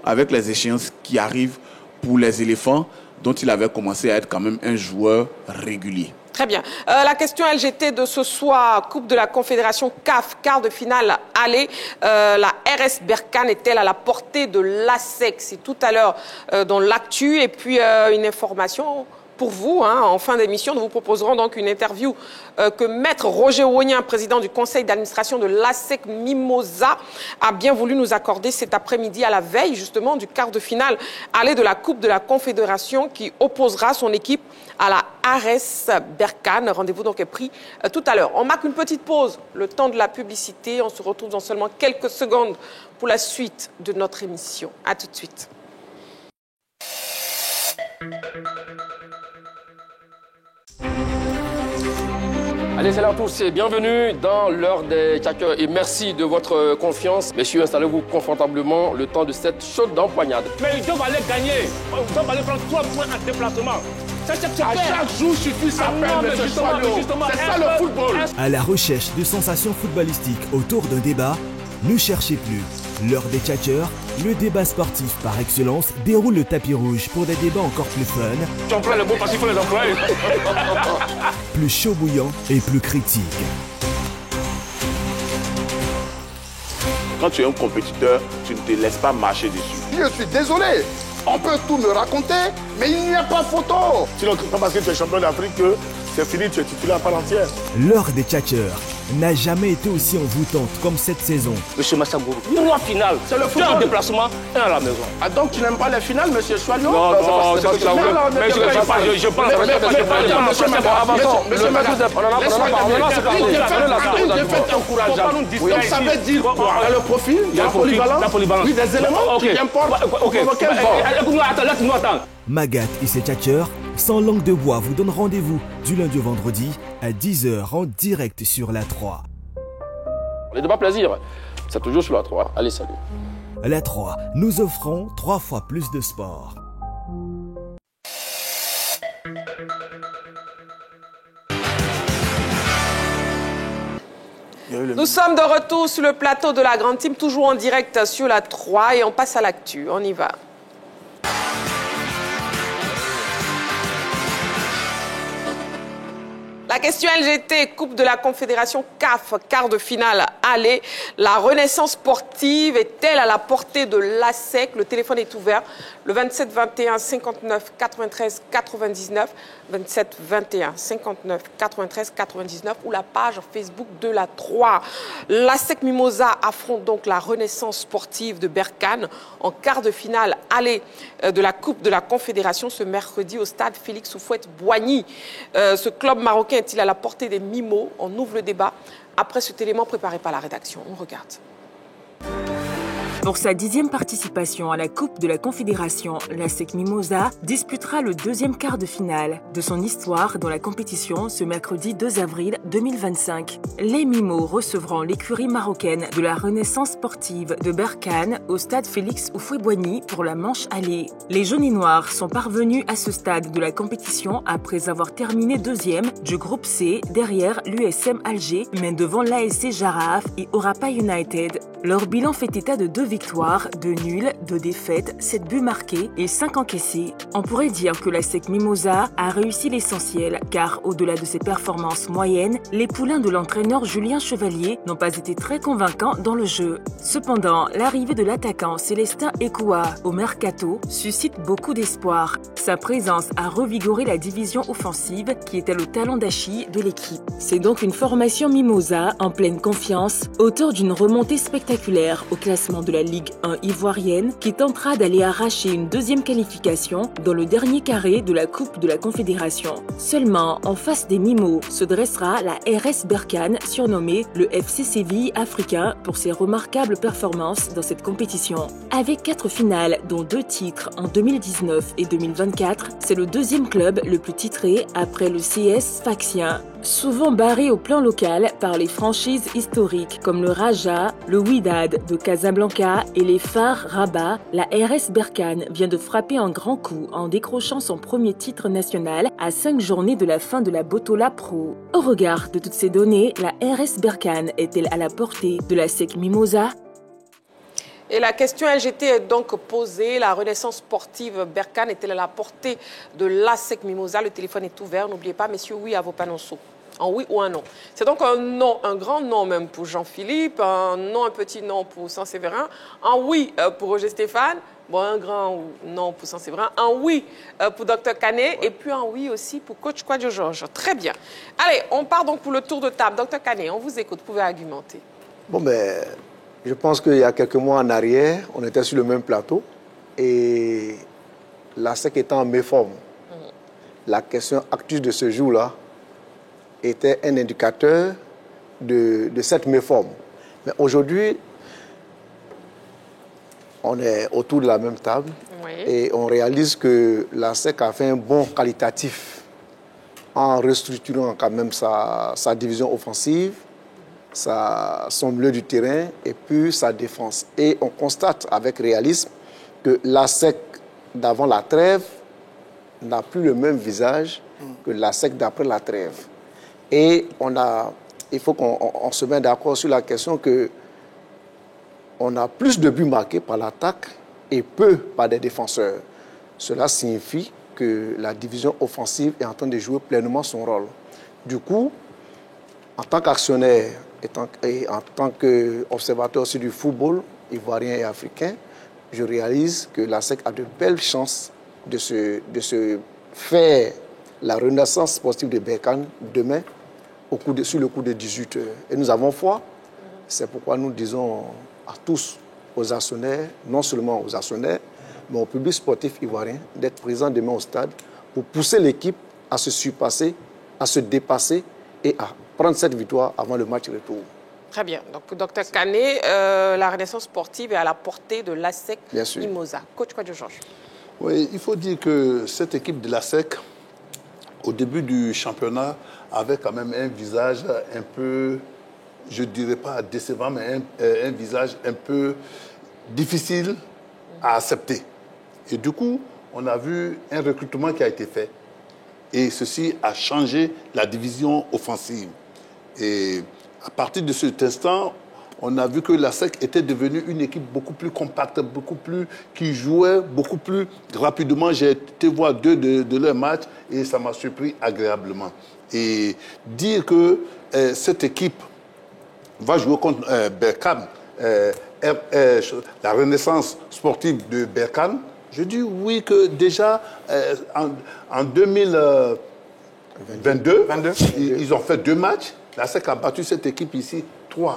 avec les échéances qui arrivent pour les éléphants, dont il avait commencé à être quand même un joueur régulier. Très bien. La question LGT de ce soir, Coupe de la Confédération CAF, quart de finale aller. La RS Berkane est-elle à la portée de l'ASEC? C'est tout à l'heure dans l'actu. Et puis une information pour vous, en fin d'émission, nous vous proposerons donc une interview que Maître Roger Ougnin, président du conseil d'administration de l'ASEC Mimosa, a bien voulu nous accorder cet après-midi à la veille justement du quart de finale aller de la Coupe de la Confédération qui opposera son équipe à la RS Berkane. Rendez-vous donc est pris tout à l'heure. On marque une petite pause, le temps de la publicité. On se retrouve dans seulement quelques secondes pour la suite de notre émission. À tout de suite. Allez, salut à tous et bienvenue dans l'heure des tchatcheurs et merci de votre confiance. Messieurs, installez-vous confortablement le temps de cette chaude d'empoignade. Mais ils doivent aller gagner. Ils doivent aller prendre 3 points en déplacement. À chaque jour suffit sa peine, monsieur Choilot. C'est ça le football. À la recherche de sensations footballistiques autour d'un débat, ne cherchez plus. L'heure des tchatcheurs, le débat sportif par excellence, déroule le tapis rouge pour des débats encore plus fun. Tu emploies le bon parce qu'il faut les employer. Plus chaud bouillant et plus critique. Quand tu es un compétiteur, tu ne te laisses pas marcher dessus. Je suis désolé. On peut tout me raconter, mais il n'y a pas photo. Sinon, parce que tu es champion d'Afrique, c'est fini, tu es titulaire à part entière. L'heure des tchatcheurs n'a jamais été aussi envoûtante comme cette saison. Monsieur Massagourou, 3 finales. C'est le football. 2 en déplacement, 1 à la maison. Ah donc tu n'aimes pas les finales, monsieur Choilot? Non, c'est parce que ça vous... Mais je pense... Donc ça veut dire quoi? Il y a le profil, il y a la polyvalence. Oui, des éléments qui importent. Laisse-nous attendre. Magat et ses tchatcheurs, sans langue de bois, vous donnent rendez-vous du lundi au vendredi à 10h en direct sur la 3. Les débats plaisir, c'est toujours sur la 3. Allez, salut. À la 3, nous offrons 3 fois plus de sport. Nous sommes de retour sur le plateau de la Grande Team, toujours en direct sur la 3 et on passe à l'actu. On y va. La question LGT, Coupe de la Confédération CAF, quart de finale aller. La renaissance sportive est-elle à la portée de l'ASEC? Le téléphone est ouvert. Le 27 21 59 93 99, 27 21 59 93 99 ou la page Facebook de la 3. L'ASEC Mimosa affronte donc la renaissance sportive de Berkane en quart de finale aller de la Coupe de la Confédération ce mercredi au stade Félix Houphouët-Boigny. Ce club marocain est-il à la portée des Mimos? On ouvre le débat après cet élément préparé par la rédaction. On regarde. Pour sa 10e participation à la Coupe de la Confédération, l'ASEC Mimosa disputera le 2e quart de finale de son histoire dans la compétition ce mercredi 2 avril 2025. Les Mimos recevront l'écurie marocaine de la Renaissance sportive de Berkane au stade Félix Houphouët-Boigny pour la manche aller. Les jaunes et noirs sont parvenus à ce stade de la compétition après avoir terminé 2e du groupe C derrière l'USM Alger, mais devant l'ASC Jarraf et Orapa United. Leur bilan fait état de 2 victoires victoires, 2 nuls, 2 défaites, 7 buts marqués et 5 encaissés. On pourrait dire que la SEC Mimosa a réussi l'essentiel, car au-delà de ses performances moyennes, les poulains de l'entraîneur Julien Chevalier n'ont pas été très convaincants dans le jeu. Cependant, l'arrivée de l'attaquant Célestin Ekoua au mercato suscite beaucoup d'espoir. Sa présence a revigoré la division offensive qui était le talon d'Achille de l'équipe. C'est donc une formation Mimosa en pleine confiance, auteur d'une remontée spectaculaire au classement de la Ligue 1 ivoirienne qui tentera d'aller arracher une 2e qualification dans le dernier carré de la Coupe de la Confédération. Seulement, en face des Mimos se dressera la RS Berkane, surnommée le FC Séville africain pour ses remarquables performances dans cette compétition. Avec 4 finales, dont 2 titres en 2019 et 2024, c'est le 2e club le plus titré après le CS Sfaxien. Souvent barré au plan local par les franchises historiques comme le Raja, le Wydad de Casablanca et les FAR Rabat, la RS Berkane vient de frapper un grand coup en décrochant son premier titre national à 5 journées de la fin de la Botola Pro. Au regard de toutes ces données, la RS Berkane est-elle à la portée de la SEC Mimosa ? Et la question LGT est donc posée. La renaissance sportive Berkane est-elle à la portée de l'ASEC Mimosa? Le téléphone est ouvert. N'oubliez pas, messieurs, oui à vos panonceaux. Un oui ou un non. C'est donc un non, un grand non même pour Jean-Philippe, un non, un petit non pour Saint-Séverin, un oui pour Roger Stéphane, bon, un grand non pour Saint-Séverin, un oui pour Dr Kané et puis un oui aussi pour Coach Kwadjo Georges. Très bien. Allez, on part donc pour le tour de table. Dr Kané, on vous écoute, vous pouvez argumenter. Bon, ben, je pense qu'il y a quelques mois en arrière, on était sur le même plateau et la SEC était en méforme. La question actuelle de ce jour-là était un indicateur de cette méforme. Mais aujourd'hui, on est autour de la même table et on réalise que la SEC a fait un bond qualitatif en restructurant quand même sa division offensive, son milieu du terrain et puis sa défense. Et on constate avec réalisme que la SEC d'avant la trêve n'a plus le même visage que la SEC d'après la trêve. Et il faut qu'on se mette d'accord sur la question que on a plus de buts marqués par l'attaque et peu par des défenseurs. Cela signifie que la division offensive est en train de jouer pleinement son rôle. Du coup, en tant qu'actionnaire et en tant qu'observateur aussi du football ivoirien et africain, je réalise que la SEC a de belles chances de se faire la renaissance sportive de Berkane demain sur le coup de 18 heures. Et nous avons foi. C'est pourquoi nous disons à tous, aux actionnaires, non seulement aux actionnaires, mais au public sportif ivoirien, d'être présent demain au stade pour pousser l'équipe à se surpasser, à se dépasser et à prendre cette victoire avant le match retour. Très bien. Donc, Dr Kané, la renaissance sportive est à la portée de l'ASEC Mimosa. Coach Kwadjo Georges. Oui, il faut dire que cette équipe de l'ASEC, au début du championnat, avait quand même un visage un peu, je ne dirais pas décevant, mais un visage un peu difficile à accepter. Et du coup, on a vu un recrutement qui a été fait. Et ceci a changé la division offensive. Et à partir de cet instant, on a vu que la SEC était devenue une équipe beaucoup plus compacte, qui jouait beaucoup plus rapidement. J'ai été voir 2 de leurs matchs et ça m'a surpris agréablement. Et dire que cette équipe va jouer contre Berkane, la renaissance sportive de Berkane, je dis oui que déjà en 2022, ils ont fait 2 matchs. La SEC a battu cette équipe ici 3-1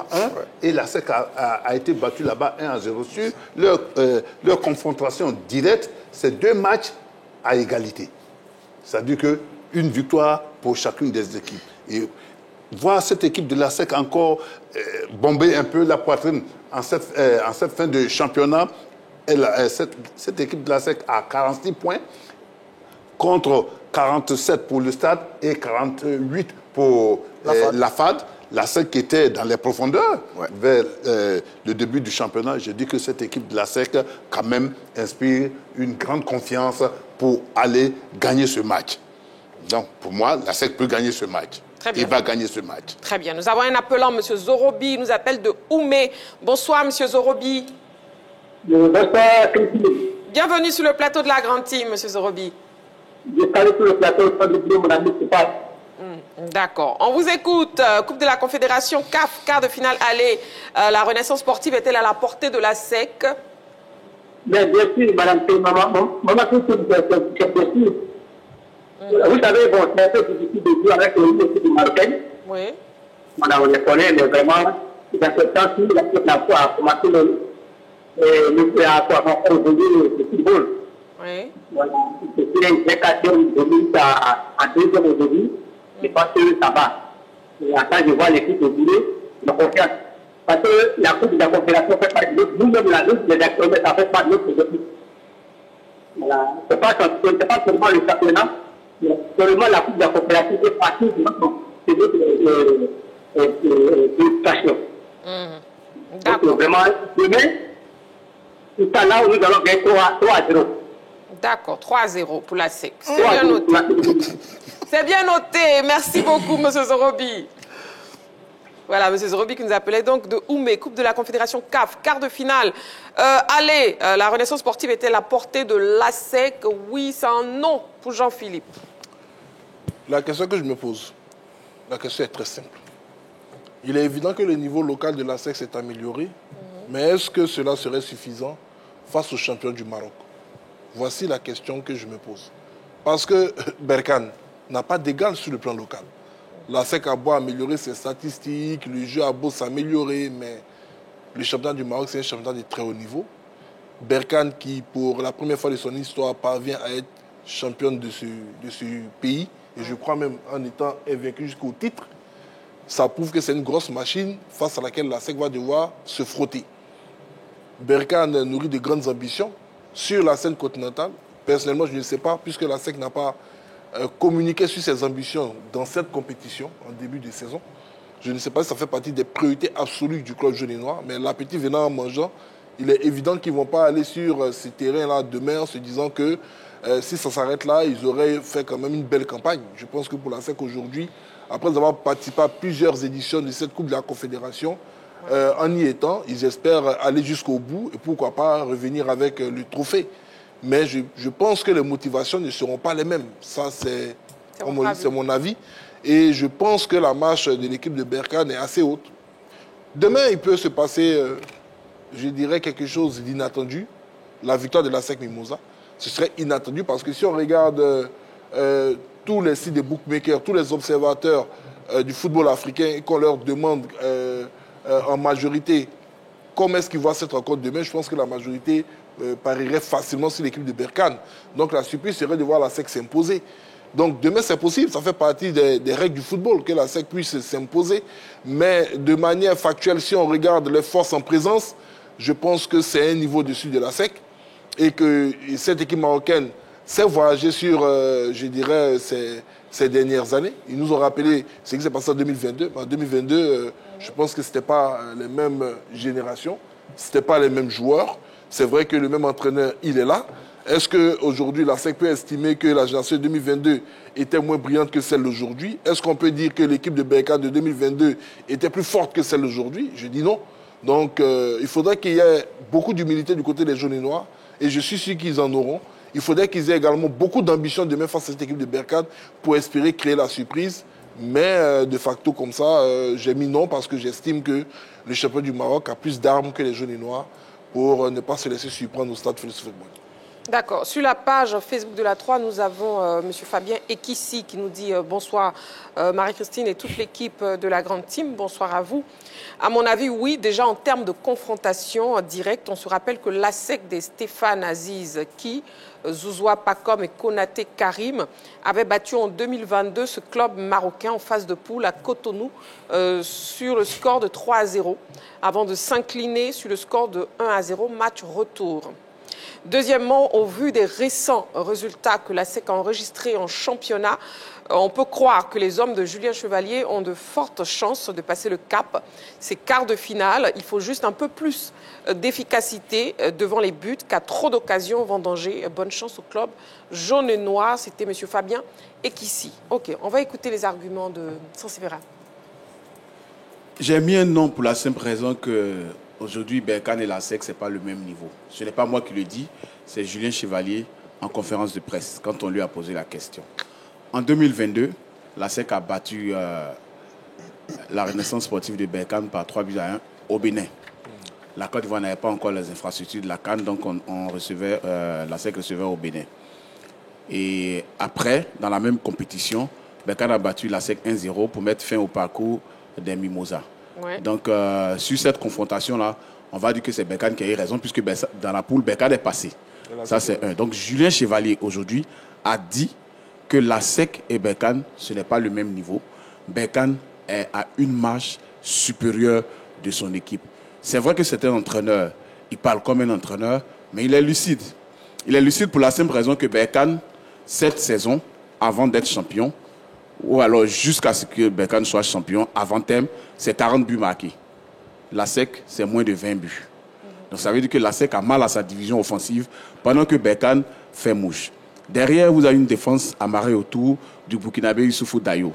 et la SEC a été battue là-bas 1-0. Sur leur confrontation directe, c'est 2 matchs à égalité. C'est-à-dire qu'une victoire pour chacune des équipes. Et voir cette équipe de la SEC encore bomber un peu la poitrine en cette fin de championnat, cette équipe de la SEC a 46 points contre 47 pour le Stade et 48 pour la FAD. La SEC qui était dans les profondeurs vers le début du championnat. Je dis que cette équipe de la SEC quand même inspire une grande confiance pour aller gagner ce match. Donc pour moi, la SEC peut gagner ce match. Il va gagner ce match. Très bien. Nous avons un appelant, M. Zorobi. Il nous appelle de Oumé. Bonsoir, M. Zorobi. Bonsoir, Christine. Bienvenue sur le plateau de la Grande Team, M. Zorobi. Je suis sur le plateau, mon ami, c'est pas. D'accord. On vous écoute. Coupe de la Confédération CAF, quart de finale aller. La Renaissance sportive est-elle à la portée de la SEC? Bien sûr, madame, maman, c'est possible. Vous savez, bon, c'est un peu difficile de jouer avec l'équipe marocaine. Oui. On les connaît, mais vraiment, dans ce temps-ci, la fois a commencé le football. Oui. Voilà. C'est une implication de à 2 heures aujourd'hui. Je pense que ça va. Et à ça, je vois l'équipe de Boulé, la confiance. Parce que la Coupe de la Confédération fait pas de l'autre. Nous-mêmes, la lutte des acteurs, mais ça fait pas de l'autre équipe. Voilà. C'est pas seulement le championnat, mais seulement la Coupe de la Confédération est partie de notre passion. Donc, vraiment, demain, tout à l'heure, nous allons gagner 3-0. D'accord, 3-0 pour la SEC. C'est bien noté. C'est bien noté. Merci beaucoup, M. Zorobi. Voilà, M. Zorobi qui nous appelait donc de Oumé, Coupe de la Confédération CAF, quart de finale. Allez, la Renaissance sportive était à la portée de la SEC. Oui, c'est un non pour Jean-Philippe. La question que je me pose, la question est très simple. Il est évident que le niveau local de la SEC s'est amélioré, mais est-ce que cela serait suffisant face aux champions du Maroc? Voici la question que je me pose. Parce que Berkane n'a pas d'égal sur le plan local. La SEC a beau améliorer ses statistiques, le jeu a beau s'améliorer, mais le championnat du Maroc, c'est un championnat de très haut niveau. Berkane, qui pour la première fois de son histoire parvient à être championne de ce pays, et je crois même en étant invaincu jusqu'au titre, ça prouve que c'est une grosse machine face à laquelle la SEC va devoir se frotter. Berkane nourrit de grandes ambitions sur la scène continentale. Personnellement, je ne sais pas, puisque la SEC n'a pas communiqué sur ses ambitions dans cette compétition en début de saison. Je ne sais pas si ça fait partie des priorités absolues du club jaune et noir, mais l'appétit venant en mangeant, il est évident qu'ils ne vont pas aller sur ces terrains-là demain en se disant que si ça s'arrête là, ils auraient fait quand même une belle campagne. Je pense que pour la SEC aujourd'hui, après avoir participé à plusieurs éditions de cette Coupe de la Confédération, en y étant, ils espèrent aller jusqu'au bout et pourquoi pas revenir avec le trophée. Mais je pense que les motivations ne seront pas les mêmes. Ça, c'est mon avis. Et je pense que la marche de l'équipe de Berkane est assez haute. Demain, il peut se passer, je dirais, quelque chose d'inattendu. La victoire de la SEC Mimosa. Ce serait inattendu parce que si on regarde tous les sites de bookmakers, tous les observateurs du football africain et qu'on leur demande en majorité comment est-ce qu'ils voient cette rencontre demain, je pense que la majorité parierait facilement sur l'équipe de Berkane. Donc la surprise serait de voir la SEC s'imposer. Donc demain c'est possible, ça fait partie des règles du football que la SEC puisse s'imposer. Mais de manière factuelle, si on regarde les forces en présence, je pense que c'est un niveau au-dessus de la SEC et que cette équipe marocaine sait voyager sur, je dirais, ces dernières années. Ils nous ont rappelé ce qui s'est passé en 2022. En 2022, je pense que ce n'était pas les mêmes générations, ce n'étaient pas les mêmes joueurs. C'est vrai que le même entraîneur, il est là. Est-ce qu'aujourd'hui, la SEC peut estimer que la génération de 2022 était moins brillante que celle d'aujourd'hui? Est-ce qu'on peut dire que l'équipe de Berkane de 2022 était plus forte que celle d'aujourd'hui? Je dis non. Donc, il faudrait qu'il y ait beaucoup d'humilité du côté des jaunes et noirs. Et je suis sûr qu'ils en auront. Il faudrait qu'ils aient également beaucoup d'ambition demain face à cette équipe de Berkane pour espérer créer la surprise. Mais de facto, comme ça, j'ai mis non parce que j'estime que le champion du Maroc a plus d'armes que les jaunes et noirs pour ne pas se laisser surprendre au stade Félix Football. D'accord. Sur la page Facebook de la 3, nous avons M. Fabien Ekissi qui nous dit bonsoir Marie-Christine et toute l'équipe de la Grande Team. Bonsoir à vous. À mon avis, oui, déjà en termes de confrontation directe, on se rappelle que l'ASEC des Stéphane Aziz qui, Zouzoua Pakom et Konaté Karim avaient battu en 2022 ce club marocain en phase de poule à Cotonou sur le score de 3-0 avant de s'incliner sur le score de 1-0 match retour. Deuxièmement, au vu des récents résultats que la SEC a enregistrés en championnat, on peut croire que les hommes de Julien Chevalier ont de fortes chances de passer le cap. Ces quarts de finale, il faut juste un peu plus d'efficacité devant les buts, car trop d'occasions vendangées. Bonne chance au club jaune et noir. C'était M. Fabien Ekissi. Ok, on va écouter les arguments de Sansevera. J'ai mis un nom pour la simple raison que Aujourd'hui, Berkane et la SEC, ce n'est pas le même niveau. Ce n'est pas moi qui le dis, c'est Julien Chevalier en conférence de presse, quand on lui a posé la question. En 2022, la SEC a battu la Renaissance sportive de Berkane par 3-1 au Bénin. La Côte d'Ivoire n'avait pas encore les infrastructures de la CAN, donc la SEC recevait au Bénin. Et après, dans la même compétition, Berkane a battu la SEC 1-0 pour mettre fin au parcours des Mimosas. Ouais. Donc, sur cette confrontation-là, on va dire que c'est Berkane qui a eu raison, puisque dans la poule, Berkane est passé. Ça, c'est un. Donc, Julien Chevalier, aujourd'hui, a dit que la SEC et Berkane, ce n'est pas le même niveau. Berkane est à une marche supérieure de son équipe. C'est vrai que c'est un entraîneur, il parle comme un entraîneur, mais il est lucide. Il est lucide pour la simple raison que Berkane, cette saison, avant d'être champion, ou alors jusqu'à ce que Berkane soit champion, avant terme, c'est 40 buts marqués. La SEC, c'est moins de 20 buts. Donc ça veut dire que la SEC a mal à sa division offensive, pendant que Berkane fait mouche. Derrière, vous avez une défense amarrée autour du Burkinabé Youssoufou Dayo.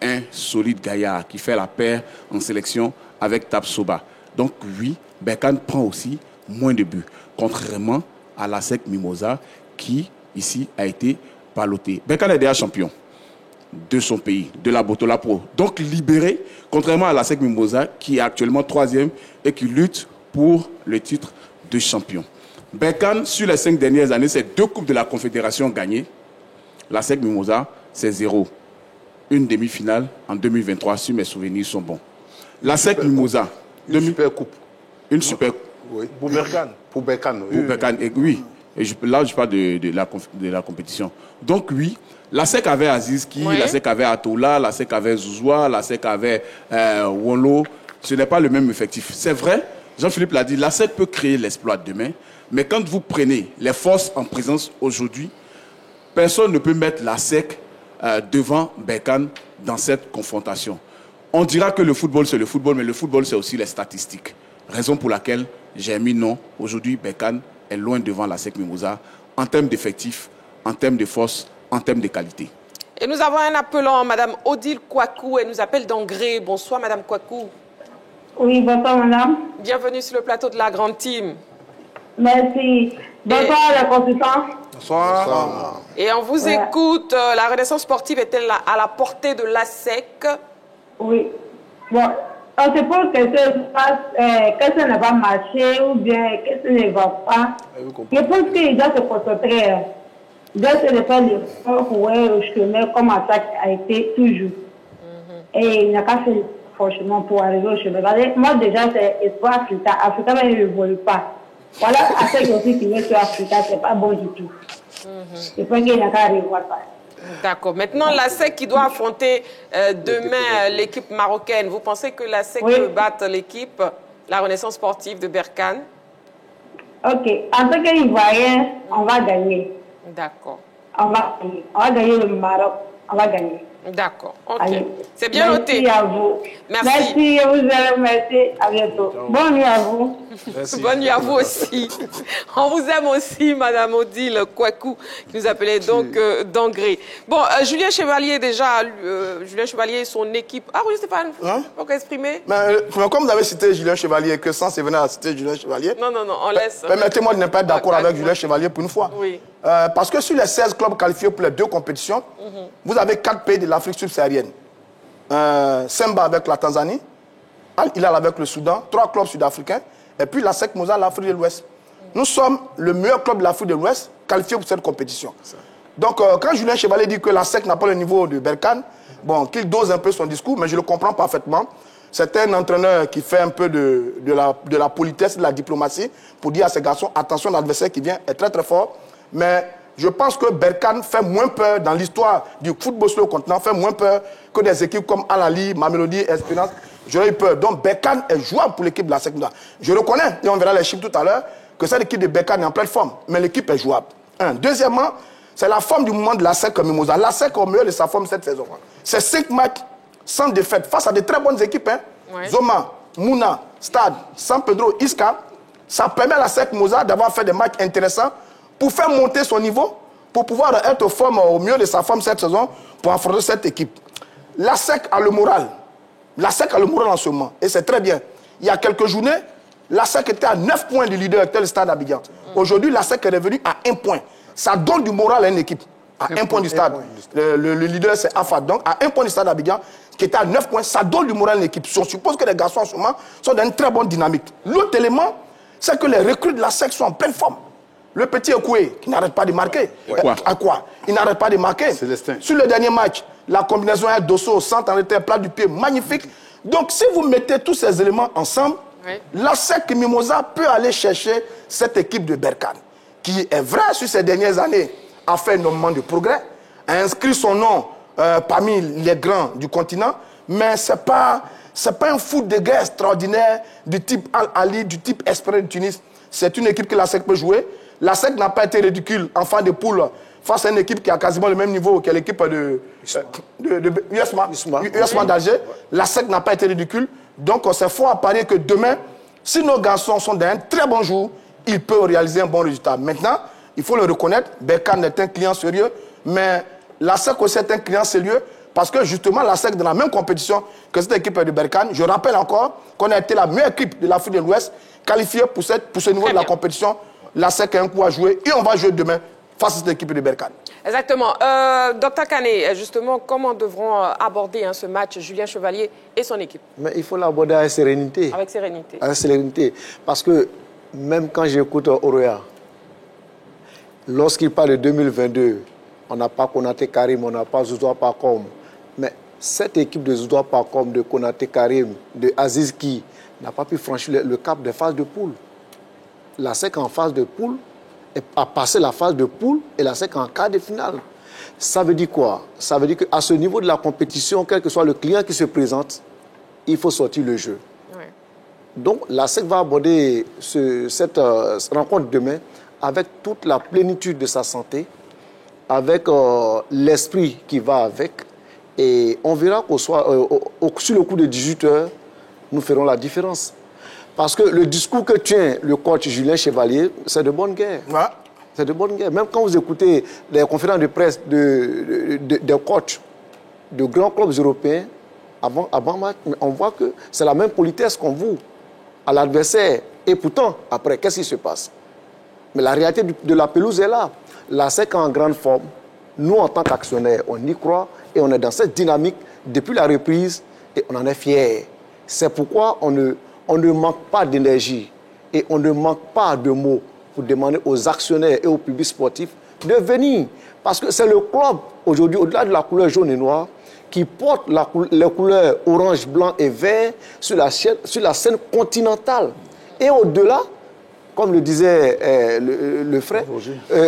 Un solide gaillard qui fait la paire en sélection avec Tapsoba. Donc oui, Berkane prend aussi moins de buts, contrairement à la SEC Mimosa qui, ici, a été ballottée. Berkane est déjà champion de son pays, de la Botola Pro. Donc libéré, contrairement à la SEC Mimosa qui est actuellement 3e et qui lutte pour le titre de champion. Berkane, sur les 5 dernières années, c'est 2 coupes de la Confédération gagnées. La SEC Mimosa, c'est 0. Une demi-finale en 2023, si mes souvenirs sont bons. La SEC Mimosa... Une super coupe. Une super coupe. Oui. Pour Berkane. Pour Berkane, oui. Pour Berkane, oui. Et là, je parle de la compétition. Donc, oui, la SEC avait Azizki, oui. La SEC avait Atola, la SEC avait Zouzoua, la SEC avait Wolo. Ce n'est pas le même effectif. C'est vrai, Jean-Philippe l'a dit, la SEC peut créer l'exploit demain, mais quand vous prenez les forces en présence aujourd'hui, personne ne peut mettre la SEC devant Berkane dans cette confrontation. On dira que le football, c'est le football, mais le football, c'est aussi les statistiques. Raison pour laquelle j'ai mis non. Aujourd'hui, Berkane est loin devant la SEC Mimosa en termes d'effectifs, en termes de force, en termes de qualité. Et nous avons un appelant, Madame Odile Kouakou, elle nous appelle d'Angré. Bonsoir, Madame Kouakou. Oui, bonsoir, Madame. Bienvenue sur le plateau de la Grande Team. Merci. Bonsoir, les consultants. Bonsoir. Bonsoir. Et on vous écoute. La Renaissance sportive est-elle à la portée de la SEC? Oui. Bon, on se pose que ça ne va marcher ou bien que ça ne va pas. Je pense qu'il doit se concentrer. Il doit se faire l'effort pour le chemin comme attaque a été toujours. Et il n'a pas fait franchement pour arriver au chemin. Moi, déjà, c'est espoir Africa. Africa ne évolue pas. Voilà, à ce qui veut sur Africa, c'est pas bon du tout. Je pense qu'il n'a qu'à arriver à ça. D'accord. Maintenant, la SEC qui doit affronter demain l'équipe marocaine, vous pensez que la SEC peut battre l'équipe, la Renaissance sportive de Berkane? Ok. En tant qu'Ivoirien, on va gagner. D'accord. On va gagner le Maroc. On va gagner. D'accord. Ok. C'est bien noté. Merci à vous. Merci. Je vous aime. Merci. À bientôt. Bonne nuit à vous. Merci. Bonne nuit à vous aussi. On vous aime aussi, Madame Odile Kouakou, qui nous appelait donc d'Angré. Bon, Julien Chevalier, déjà, Julien Chevalier et son équipe. Ah oui, Stéphane, pour exprimer. Mais comme vous avez cité Julien Chevalier, que sans c'est venir à citer Julien Chevalier. Non, on laisse. Permettez-moi de ne pas être d'accord avec Julien Chevalier pour une fois. Oui. Parce que sur les 16 clubs qualifiés pour les 2 compétitions, vous avez 4 pays de l'Afrique subsaharienne. Semba avec la Tanzanie, Al Hilal avec le Soudan, 3 clubs sud-africains, et puis la SEC Mimosa, l'Afrique de l'Ouest. Nous sommes le meilleur club de l'Afrique de l'Ouest qualifié pour cette compétition. Donc, quand Julien Chevalier dit que la SEC n'a pas le niveau de Berkane, bon, qu'il dose un peu son discours, mais je le comprends parfaitement. C'est un entraîneur qui fait un peu de la politesse, de la diplomatie, pour dire à ses garçons, attention, l'adversaire qui vient est très très fort. Mais je pense que Berkane fait moins peur dans l'histoire du football sur le continent, fait moins peur que des équipes comme Al-Ali, Mamelodi, Espérance. J'aurais eu peur. Donc Berkane est jouable pour l'équipe de la SEC. Je reconnais, et on verra les chiffres tout à l'heure, que cette équipe de Berkane est en pleine forme. Mais l'équipe est jouable. Deuxièmement, c'est la forme du moment de la SEC Mimosa. La SEC est au mieux de sa forme cette saison. C'est 5 matchs sans défaite face à de très bonnes équipes. Zoma, Mouna, Stade, San Pedro, Isca. Ça permet à la SEC Mimosa d'avoir fait des matchs intéressants pour faire monter son niveau, pour pouvoir être au mieux de sa forme cette saison, pour affronter cette équipe. La SEC a le moral. La SEC a le moral en ce moment. Et c'est très bien. Il y a quelques journées, la SEC était à 9 points du leader, tel Stade Abidjan. Aujourd'hui, la SEC est revenue à 1 point. Ça donne du moral à une équipe. À 1 point du stade. Le leader, c'est AFA. Donc, à 1 point du Stade Abidjan, qui était à 9 points, ça donne du moral à l'équipe. On suppose que les garçons, en ce moment, sont dans une très bonne dynamique. L'autre élément, c'est que les recrues de la SEC sont en pleine forme. Le petit Ekoué, qui n'arrête pas de marquer. À quoi? Il n'arrête pas de marquer. Célestin. Sur le dernier match, la combinaison est Dosso au centre, en retrait, plat du pied, magnifique. Donc, si vous mettez tous ces éléments ensemble, la SEC Mimosa peut aller chercher cette équipe de Berkane, qui est vrai sur ces dernières années, a fait énormément de progrès, a inscrit son nom parmi les grands du continent, mais ce n'est pas un foot de guerre extraordinaire du type Al-Ali, du type Espérance de Tunis. C'est une équipe que la SEC peut jouer. La SEC n'a pas été ridicule en fin de poule face à une équipe qui a quasiment le même niveau que l'équipe de USMA d'Alger. La SEC n'a pas été ridicule. Donc, c'est fort à parier que demain, si nos garçons sont dans un très bon jour, ils peuvent réaliser un bon résultat. Maintenant, il faut le reconnaître, Berkane est un client sérieux, mais la SEC aussi est un client sérieux parce que justement, la SEC dans la même compétition que cette équipe de Berkane, je rappelle encore qu'on a été la meilleure équipe de l'Afrique de l'Ouest qualifiée pour ce niveau de la compétition. La SEC a un coup à jouer et on va jouer demain face à cette équipe de Berkane. Exactement. Dr Kane, justement, comment devront aborder ce match Julien Chevalier et son équipe? Mais il faut l'aborder avec sérénité. Avec sérénité. Avec sérénité. Parce que même quand j'écoute Oroya, lorsqu'il parle de 2022, on n'a pas Konaté Karim, on n'a pas Zouzoua Pakom. Mais cette équipe de Zouzoua Pakom, de Konaté Karim, de Aziz Ki, n'a pas pu franchir le cap des phases de poule. La SEC en phase de poule a passé la phase de poule et la SEC en quart de finale. Ça veut dire quoi? Ça veut dire qu'à ce niveau de la compétition, quel que soit le client qui se présente, il faut sortir le jeu. Ouais. Donc la SEC va aborder cette rencontre demain avec toute la plénitude de sa santé, avec l'esprit qui va avec. Et on verra sur le coup de 18 heures, nous ferons la différence. Parce que le discours que tient le coach Julien Chevalier, c'est de bonne guerre. Ouais. C'est de bonne guerre. Même quand vous écoutez les conférences de presse des coachs de grands clubs européens, avant match, on voit que c'est la même politesse qu'on voue à l'adversaire. Et pourtant, après, qu'est-ce qui se passe? Mais la réalité de la pelouse est là. La SEC est en grande forme. Nous, en tant qu'actionnaires, on y croit et on est dans cette dynamique depuis la reprise et on en est fiers. C'est pourquoi on ne manque pas d'énergie et on ne manque pas de mots pour demander aux actionnaires et au public sportif de venir. Parce que c'est le club, aujourd'hui, au-delà de la couleur jaune et noire, qui porte les couleurs orange, blanc et vert sur la scène continentale. Et au-delà, comme le disait le frère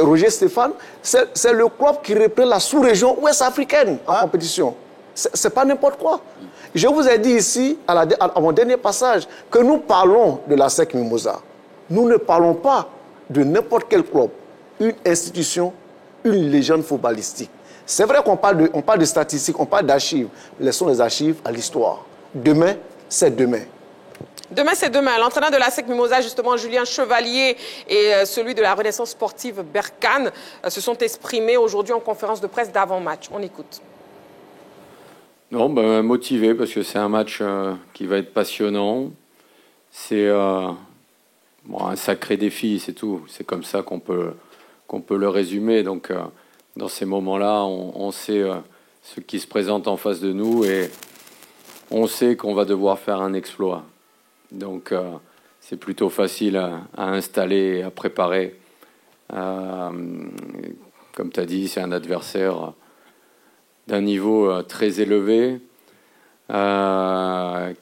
Roger Stéphane, c'est le club qui représente la sous-région ouest-africaine en compétition. Ce n'est pas n'importe quoi. Je vous ai dit ici, à mon dernier passage, que nous parlons de la SEC Mimosa. Nous ne parlons pas de n'importe quel club, une institution, une légende footballistique. C'est vrai qu'on parle de statistiques, on parle d'archives. Laissons les archives à l'histoire. Demain, c'est demain. Demain, c'est demain. L'entraîneur de la SEC Mimosa, justement, Julien Chevalier, et celui de la Renaissance sportive Berkane se sont exprimés aujourd'hui en conférence de presse d'avant-match. On écoute. Non, motivé parce que c'est un match qui va être passionnant. C'est un sacré défi, c'est tout. C'est comme ça qu'on peut le résumer. Donc, dans ces moments-là, on sait ce qui se présente en face de nous et on sait qu'on va devoir faire un exploit. Donc, c'est plutôt facile à installer et à préparer. Comme tu as dit, c'est un adversaire d'un niveau très élevé, qui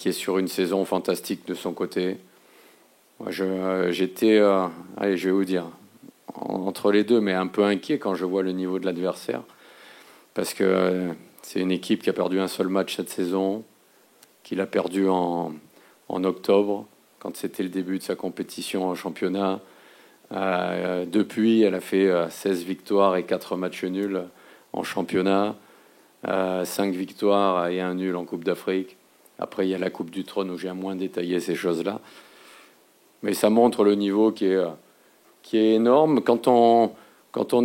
est sur une saison fantastique de son côté. Moi, j'étais, allez, je vais vous dire, entre les deux, mais un peu inquiet quand je vois le niveau de l'adversaire, parce que c'est une équipe qui a perdu un seul match cette saison, qu'il a perdu en octobre, quand c'était le début de sa compétition en championnat. Depuis, elle a fait 16 victoires et 4 matchs nuls en championnat. 5 victoires et 1 nul en Coupe d'Afrique. Après, il y a la Coupe du Trône où j'ai moins détaillé ces choses-là. Mais ça montre le niveau qui est énorme. Quand on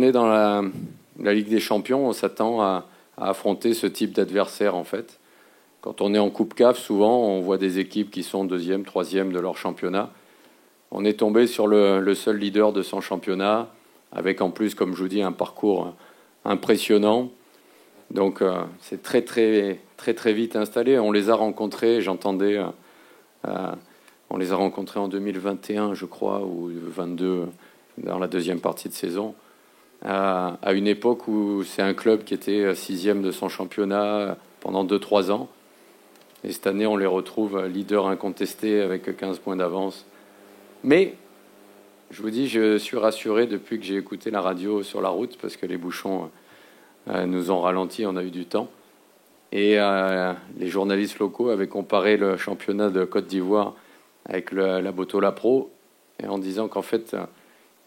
est dans la Ligue des Champions, on s'attend à affronter ce type d'adversaire, en fait. Quand on est en Coupe CAF, souvent, on voit des équipes qui sont 2e, 3e de leur championnat. on est tombé sur le seul leader de son championnat, avec en plus, comme je vous dis, un parcours impressionnant. Donc c'est très vite installé. On les a rencontrés, j'entendais, on les a rencontrés en 2021, je crois, ou 2022, dans la deuxième partie de saison, à une époque où c'est un club qui était 6e de son championnat pendant 2-3 ans. Et cette année, on les retrouve leader incontesté avec 15 points d'avance. Mais, je vous dis, je suis rassuré depuis que j'ai écouté la radio sur la route, parce que les bouchons nous ont ralenti, on a eu du temps. Et les journalistes locaux avaient comparé le championnat de Côte d'Ivoire avec la Botola Pro, et en disant qu'en fait,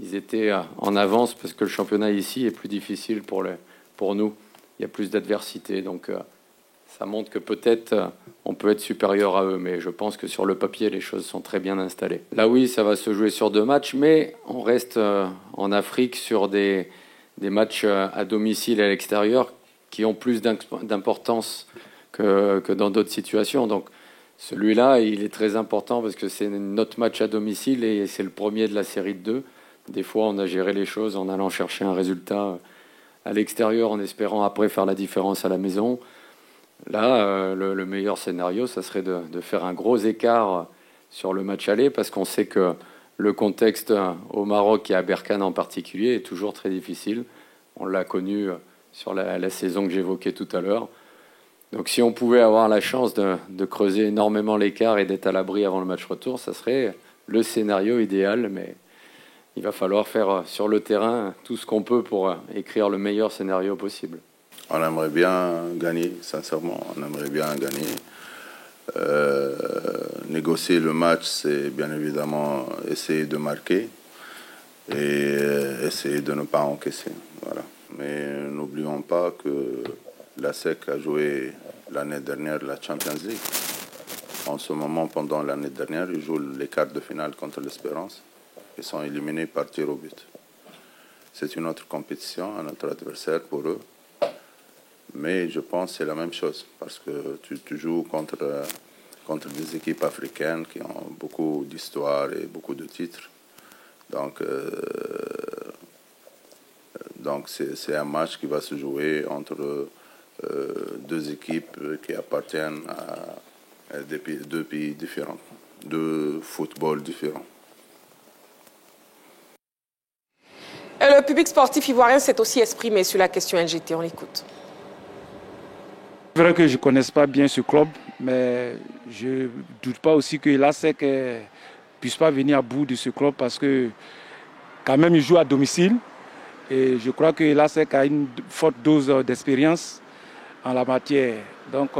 ils étaient en avance, parce que le championnat ici est plus difficile pour nous. Il y a plus d'adversité, donc ça montre que peut-être on peut être supérieur à eux, mais je pense que sur le papier, les choses sont très bien installées. Là, oui, ça va se jouer sur 2 matchs, mais on reste en Afrique sur des matchs à domicile et à l'extérieur qui ont plus d'importance que dans d'autres situations. Donc celui-là, il est très important parce que c'est notre match à domicile et c'est le premier de la série de 2. Des fois, on a géré les choses en allant chercher un résultat à l'extérieur en espérant après faire la différence à la maison. Là, le meilleur scénario, ça serait de faire un gros écart sur le match aller, parce qu'on sait que le contexte au Maroc et à Berkane en particulier est toujours très difficile. On l'a connu sur la saison que j'évoquais tout à l'heure. Donc si on pouvait avoir la chance de creuser énormément l'écart et d'être à l'abri avant le match retour, ça serait le scénario idéal, mais il va falloir faire sur le terrain tout ce qu'on peut pour écrire le meilleur scénario possible. On aimerait bien gagner, sincèrement, on aimerait bien gagner. Négocier le match, c'est bien évidemment essayer de marquer et essayer de ne pas encaisser. Voilà. Mais n'oublions pas que la SEC a joué l'année dernière la Champions League. En ce moment, pendant l'année dernière, ils jouent les quarts de finale contre l'Espérance. Ils sont éliminés par tir au but. C'est une autre compétition, un autre adversaire pour eux. Mais je pense que c'est la même chose, parce que tu joues contre des équipes africaines qui ont beaucoup d'histoire et beaucoup de titres. Donc c'est un match qui va se jouer entre 2 équipes qui appartiennent à 2 pays différents, 2 footballs différents. Et le public sportif ivoirien s'est aussi exprimé sur la question LGT. On l'écoute. C'est vrai que je ne connais pas bien ce club, mais je ne doute pas aussi que l'ASEC ne puisse pas venir à bout de ce club, parce que quand même il joue à domicile. Et je crois que l'ASEC a une forte dose d'expérience en la matière. Donc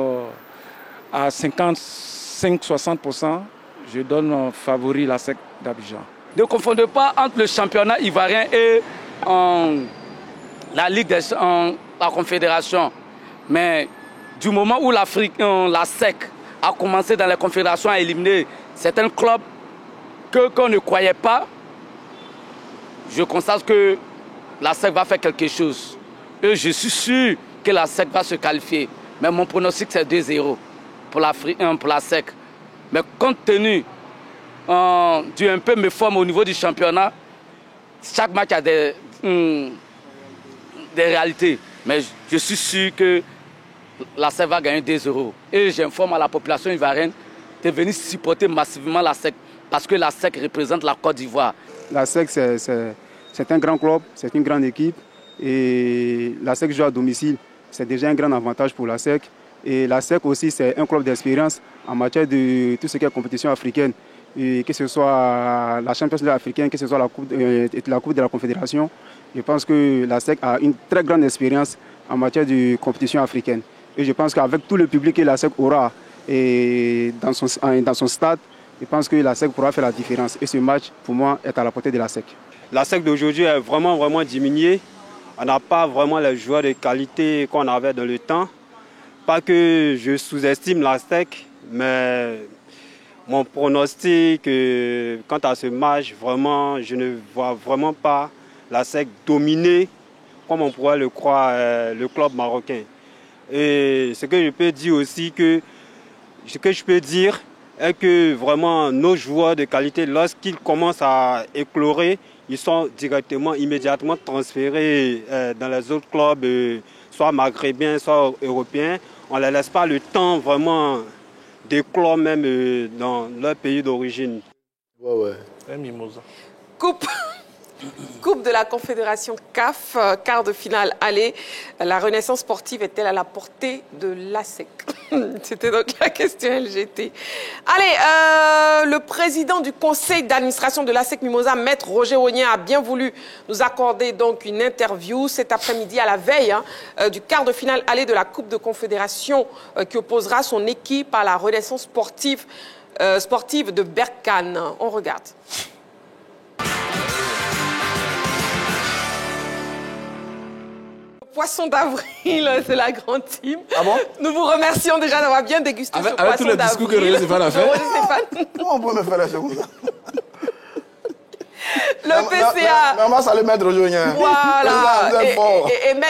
à 55-60%, je donne favori l'ASEC d'Abidjan. Ne confondez pas entre le championnat ivoirien et la Ligue la Confédération. Mais du moment où la SEC a commencé dans la Confédération à éliminer certains clubs qu'on ne croyait pas, je constate que la SEC va faire quelque chose. Et je suis sûr que la SEC va se qualifier. Mais mon pronostic, c'est 2-0 pour la SEC. Mais compte tenu du un peu méforme au niveau du championnat, chaque match a des réalités. Mais je suis sûr que la SEC va gagner 2-0. Et j'informe à la population ivoirienne de venir supporter massivement la SEC, parce que la SEC représente la Côte d'Ivoire. La SEC, c'est un grand club, c'est une grande équipe. Et la SEC joue à domicile, c'est déjà un grand avantage pour la SEC. Et la SEC aussi, c'est un club d'expérience en matière de tout ce qui est compétition africaine. Et que ce soit la Champions League africaine, que ce soit la Coupe de la Confédération, je pense que la SEC a une très grande expérience en matière de compétition africaine. Et je pense qu'avec tout le public que la SEC aura et dans son stade, je pense que la SEC pourra faire la différence. Et ce match, pour moi, est à la portée de la SEC. La SEC d'aujourd'hui est vraiment diminuée. On n'a pas vraiment les joueurs de qualité qu'on avait dans le temps. Pas que je sous-estime la SEC, mais mon pronostic quant à ce match, vraiment, je ne vois vraiment pas la SEC dominer comme on pourrait le croire le club marocain. Et ce que je peux dire aussi, est que vraiment nos joueurs de qualité, lorsqu'ils commencent à éclorer, ils sont immédiatement transférés dans les autres clubs, soit maghrébins, soit européens. On ne les laisse pas le temps vraiment d'éclore même dans leur pays d'origine. Ouais. Mimosa. Coupe de la Confédération CAF, quart de finale aller. La renaissance sportive est-elle à la portée de l'ASEC? C'était donc la question LGT. Allez, le président du conseil d'administration de l'ASEC Mimosa, Maître Roger Ognien, a bien voulu nous accorder donc une interview cet après-midi à la veille du quart de finale aller de la Coupe de Confédération qui opposera son équipe à la renaissance sportive de Berkane. On regarde. Poisson d'avril, c'est la grande team. Ah bon? Nous vous remercions déjà d'avoir bien dégusté ce poisson d'avril. Avec tous les discours que Roger Stéphane a fait. Comment on peut me faire la seconde? Le PCA. Mais on va saluer Maître Roger Ognien. Voilà.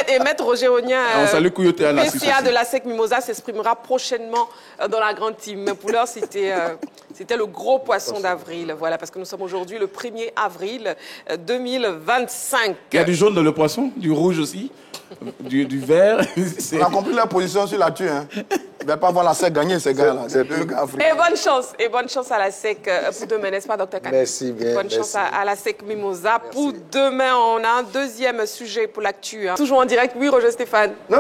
Et Maître Roger Ognien, PCA de l'ASEC Mimosa, s'exprimera prochainement dans la grande team. Mais pour l'heure, c'était le gros poisson d'avril. Voilà, parce que nous sommes aujourd'hui le 1er avril 2025. Il y a du jaune dans le poisson, du rouge aussi, du vert. On a compris leur position sur la tue. Hein. Ils ne veulent pas voir la SEC gagner, ces gars-là. Et bonne chance à la SEC pour demain, n'est-ce pas, Dr. Kane? Merci bien. Bonne chance à la SEC Mimosa. Merci. Pour demain, on a un deuxième sujet pour l'actu. Hein. Toujours en direct, oui, Roger Stéphane? Non,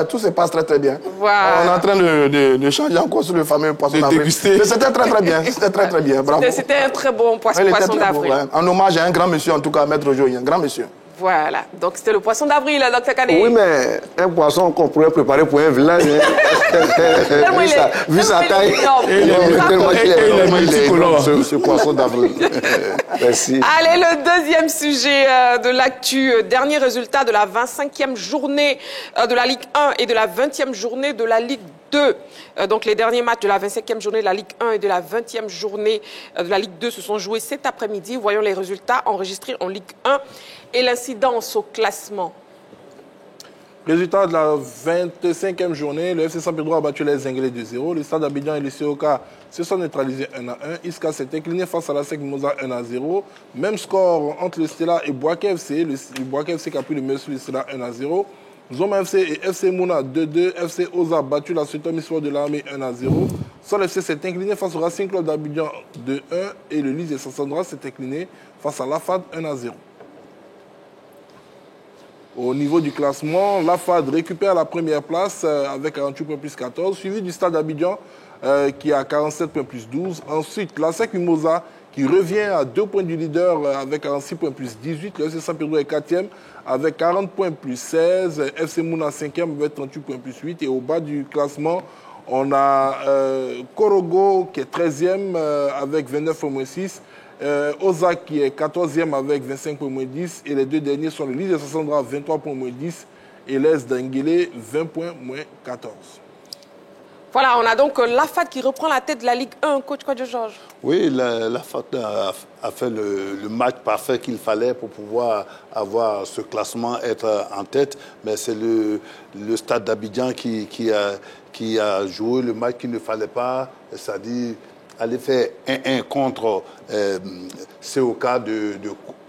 tout se passe très très bien. Voilà. On est en train de changer encore sur le fameux poisson d'avril. C'était très très bien. C'était très très bien. Bravo. C'était un très bon poisson d'avril. Ouais. En hommage à un grand monsieur, en tout cas, Maître Roger, un grand monsieur. Voilà, donc c'était le poisson d'avril, Dr. Kane. Oui, mais un poisson qu'on pourrait préparer pour un village, vu sa taille, il est magnifique, ce poisson d'avril. Merci. Allez, le deuxième sujet de l'actu, dernier résultat de la 25e journée de la Ligue 1 et de la 20e journée de la Ligue 2. Donc les derniers matchs de la 25e journée de la Ligue 1 et de la 20e journée de la Ligue 2 se sont joués cet après-midi. Voyons les résultats enregistrés en Ligue 1 et l'incidence au classement. Résultat de la 25e journée, le FC San Pedro a battu les Zinguelés 2-0. Le Stade Abidjan et le COK se sont neutralisés 1-1. Iska s'est incliné face à la SEC Mimosa 1-0. Même score entre le Stella et Boaké FC. Le Boaké FC qui a pris le meilleur sur le Stella 1-0. Zoma FC et FC Mouna 2-2. FC Oza a battu la Sultan Misfor de l'Armée 1-0. Sol FC s'est incliné face au Racing Club d'Abidjan 2-1. Et le Lys de Sassandra s'est incliné face à l'AFAD 1-0. Au niveau du classement, l'AFAD récupère la première place avec 48 points plus 14, suivi du Stade Abidjan qui a 47 points plus 12. Ensuite, l'ASEC Mimosa qui revient à 2 points du leader avec 46 points plus 18. Le FC San Pedro est 4e avec 40 points plus 16. FC Mouna 5e avec 38 points plus 8. Et au bas du classement, on a Korogo qui est 13e avec 29 points moins 6. Oza qui est 14e avec 25 points moins 10. Et les deux derniers sont le Lys de Sassandra 23 points moins 10 et l'Est d'Anguélé 20 points moins 14. Voilà, on a donc l'AFAD qui reprend la tête de la Ligue 1. Coach Kwadjo Georges. Oui, l'AFAD a fait le match parfait qu'il fallait pour pouvoir avoir ce classement, être en tête. Mais c'est le Stade d'Abidjan qui a joué le match qu'il ne fallait pas, c'est-à-dire aller faire 1-1 contre COK de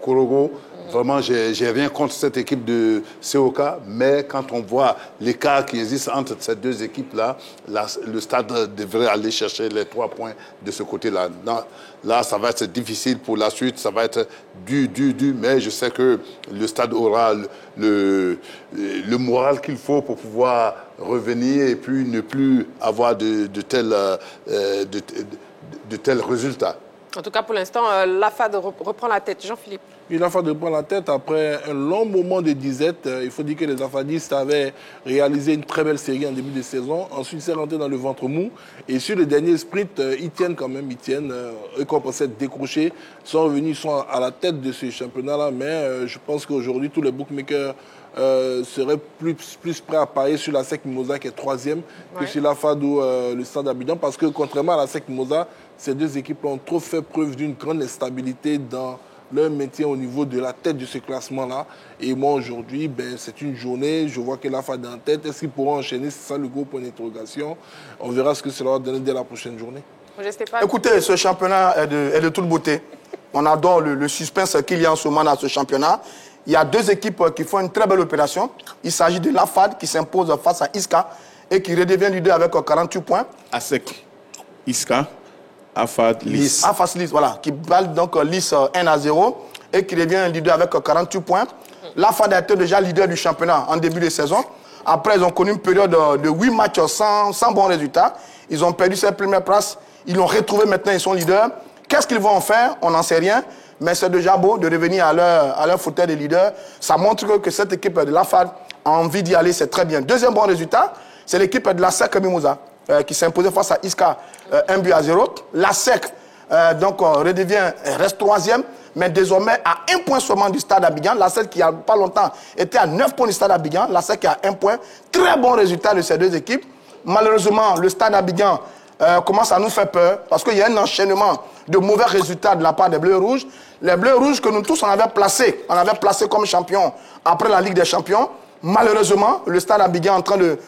Korogo. Vraiment, j'ai rien contre cette équipe de COK, mais quand on voit l'écart qui existe entre ces deux équipes-là, le Stade devrait aller chercher les 3 points de ce côté-là. Là, ça va être difficile pour la suite, ça va être dur, mais je sais que le Stade aura le moral qu'il faut pour pouvoir revenir et puis ne plus avoir de tels résultats. En tout cas, pour l'instant, l'AFAD reprend la tête. Jean-Philippe. Oui, l'AFAD reprend la tête après un long moment de disette. Il faut dire que les AFADistes avaient réalisé une très belle série en début de saison. Ensuite, c'est rentré dans le ventre mou. Et sur le dernier sprint, ils tiennent quand même. Eux qui ont pensé être décrochés, sont revenus, ils sont à la tête de ce championnat-là. Mais je pense qu'aujourd'hui, tous les bookmakers seraient plus prêts à parier sur la SEC Mimosa qui est 3e que sur l'AFAD ou le Stade d'Abidjan. Parce que contrairement à la SEC Mimosa, ces deux équipes ont trop fait preuve d'une grande instabilité dans leur maintien au niveau de la tête de ce classement-là. Et moi, aujourd'hui, c'est une journée, je vois que l'AFAD est en tête. Est-ce qu'ils pourront enchaîner? C'est ça le gros point d'interrogation. On verra ce que cela va donner dès la prochaine journée. Écoutez, ce championnat est de toute beauté. On adore le suspense qu'il y a en ce moment dans ce championnat. Il y a deux équipes qui font une très belle opération. Il s'agit de l'AFAD qui s'impose face à Iska et qui redevient leader avec 48 points. ASEC, Iska, AFAD, Lys. AFAD, Lys, voilà, qui bat donc Lys 1-0 et qui devient leader avec 48 points. L'AFAD était déjà leader du championnat en début de saison. Après, ils ont connu une période de 8 matchs sans bons résultats. Ils ont perdu cette première place. Ils l'ont retrouvé maintenant, ils sont leaders. Qu'est-ce qu'ils vont en faire? On n'en sait rien. Mais c'est déjà beau de revenir à leur fauteuil de leader. Ça montre que cette équipe de l'AFAD a envie d'y aller, c'est très bien. Deuxième bon résultat, c'est l'équipe de l'ASEC Mimouza qui s'est imposée face à Iska 1-0. L'ASEC reste troisième, mais désormais à 1 point seulement du stade Abidjan. L'ASEC qui il n'y a pas longtemps était à 9 points du stade Abidjan. L'ASEC a 1 point. Très bon résultat de ces deux équipes. Malheureusement, le stade Abidjan commence à nous faire peur parce qu'il y a un enchaînement de mauvais résultats de la part des Bleus Rouges. Les Bleus Rouges que nous tous on avait placés comme champions après la Ligue des Champions. Malheureusement, le stade Abidjan est en train de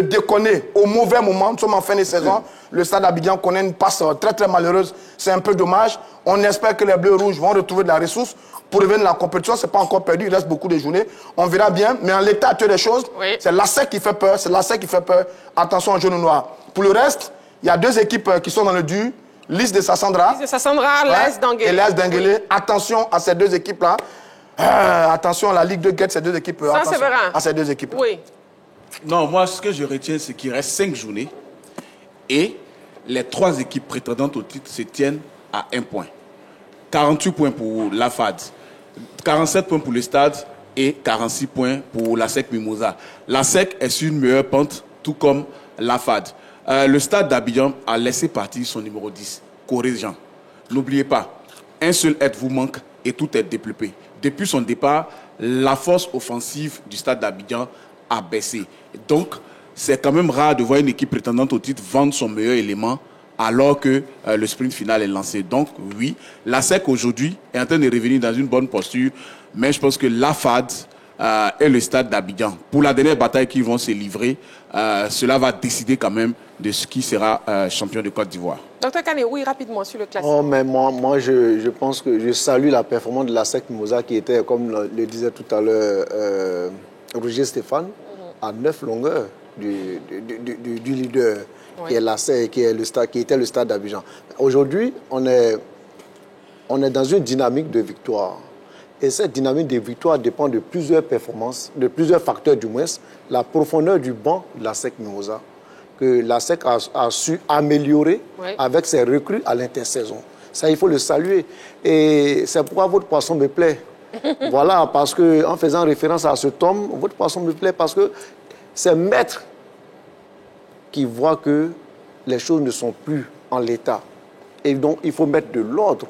déconner au mauvais moment. Nous sommes en fin de saison. Le stade Abidjan connaît une passe très très malheureuse. C'est un peu dommage. On espère que les Bleus Rouges vont retrouver de la ressource pour revenir dans la compétition. Ce n'est pas encore perdu. Il reste beaucoup de journées. On verra bien. Mais en l'état actuel des choses, c'est l'ASEC qui fait peur. C'est l'ASEC qui fait peur. Attention aux jaunes noirs. Pour le reste, il y a deux équipes qui sont dans le dur. Lys de Sassandra. Lys de Sassandra, l'AS Denguélé. Et l'AS Denguélé. Attention à ces deux équipes-là. Attention à la Ligue de Guet, ces deux équipes. Ça, c'est vrai. À ces deux équipes. Oui. Non, moi, ce que je retiens, c'est qu'il reste 5 journées et les 3 équipes prétendantes au titre se tiennent à 1 point. 48 points pour l'AFAD, 47 points pour le Stade et 46 points pour l'ASEC Mimouza. L'ASEC est sur une meilleure pente, tout comme l'AFAD. Le Stade d'Abidjan a laissé partir son numéro 10, Corée Jean. N'oubliez pas, un seul aide vous manque et tout est déployé. Depuis son départ, la force offensive du Stade d'Abidjan a baissé. Donc, c'est quand même rare de voir une équipe prétendante au titre vendre son meilleur élément alors que le sprint final est lancé. Donc, oui, l'ASEC aujourd'hui est en train de revenir dans une bonne posture, mais je pense que l'AFAD et le Stade d'Abidjan, pour la dernière bataille qu'ils vont se livrer, cela va décider quand même de ce qui sera champion de Côte d'Ivoire. Docteur Kane, oui, rapidement sur le classement. Oh, mais moi je pense que je salue la performance de l'ASEC Mimouza qui était, comme le disait tout à l'heure Roger Stéphane, à 9 longueurs du leader, qui est l'ASEC, qui était le Stade d'Abidjan. Aujourd'hui, on est dans une dynamique de victoire. Et cette dynamique de victoire dépend de plusieurs performances, de plusieurs facteurs du moins. La profondeur du banc de l'ASEC Mimouza, que l'ASEC a su améliorer avec ses recrues à l'intersaison. Ça, il faut le saluer. Et c'est pourquoi votre poisson me plaît. Voilà, parce qu'en faisant référence à ce tome, votre poisson me plaît parce que c'est Maître qui voit que les choses ne sont plus en l'état. Et donc, il faut mettre de l'ordre.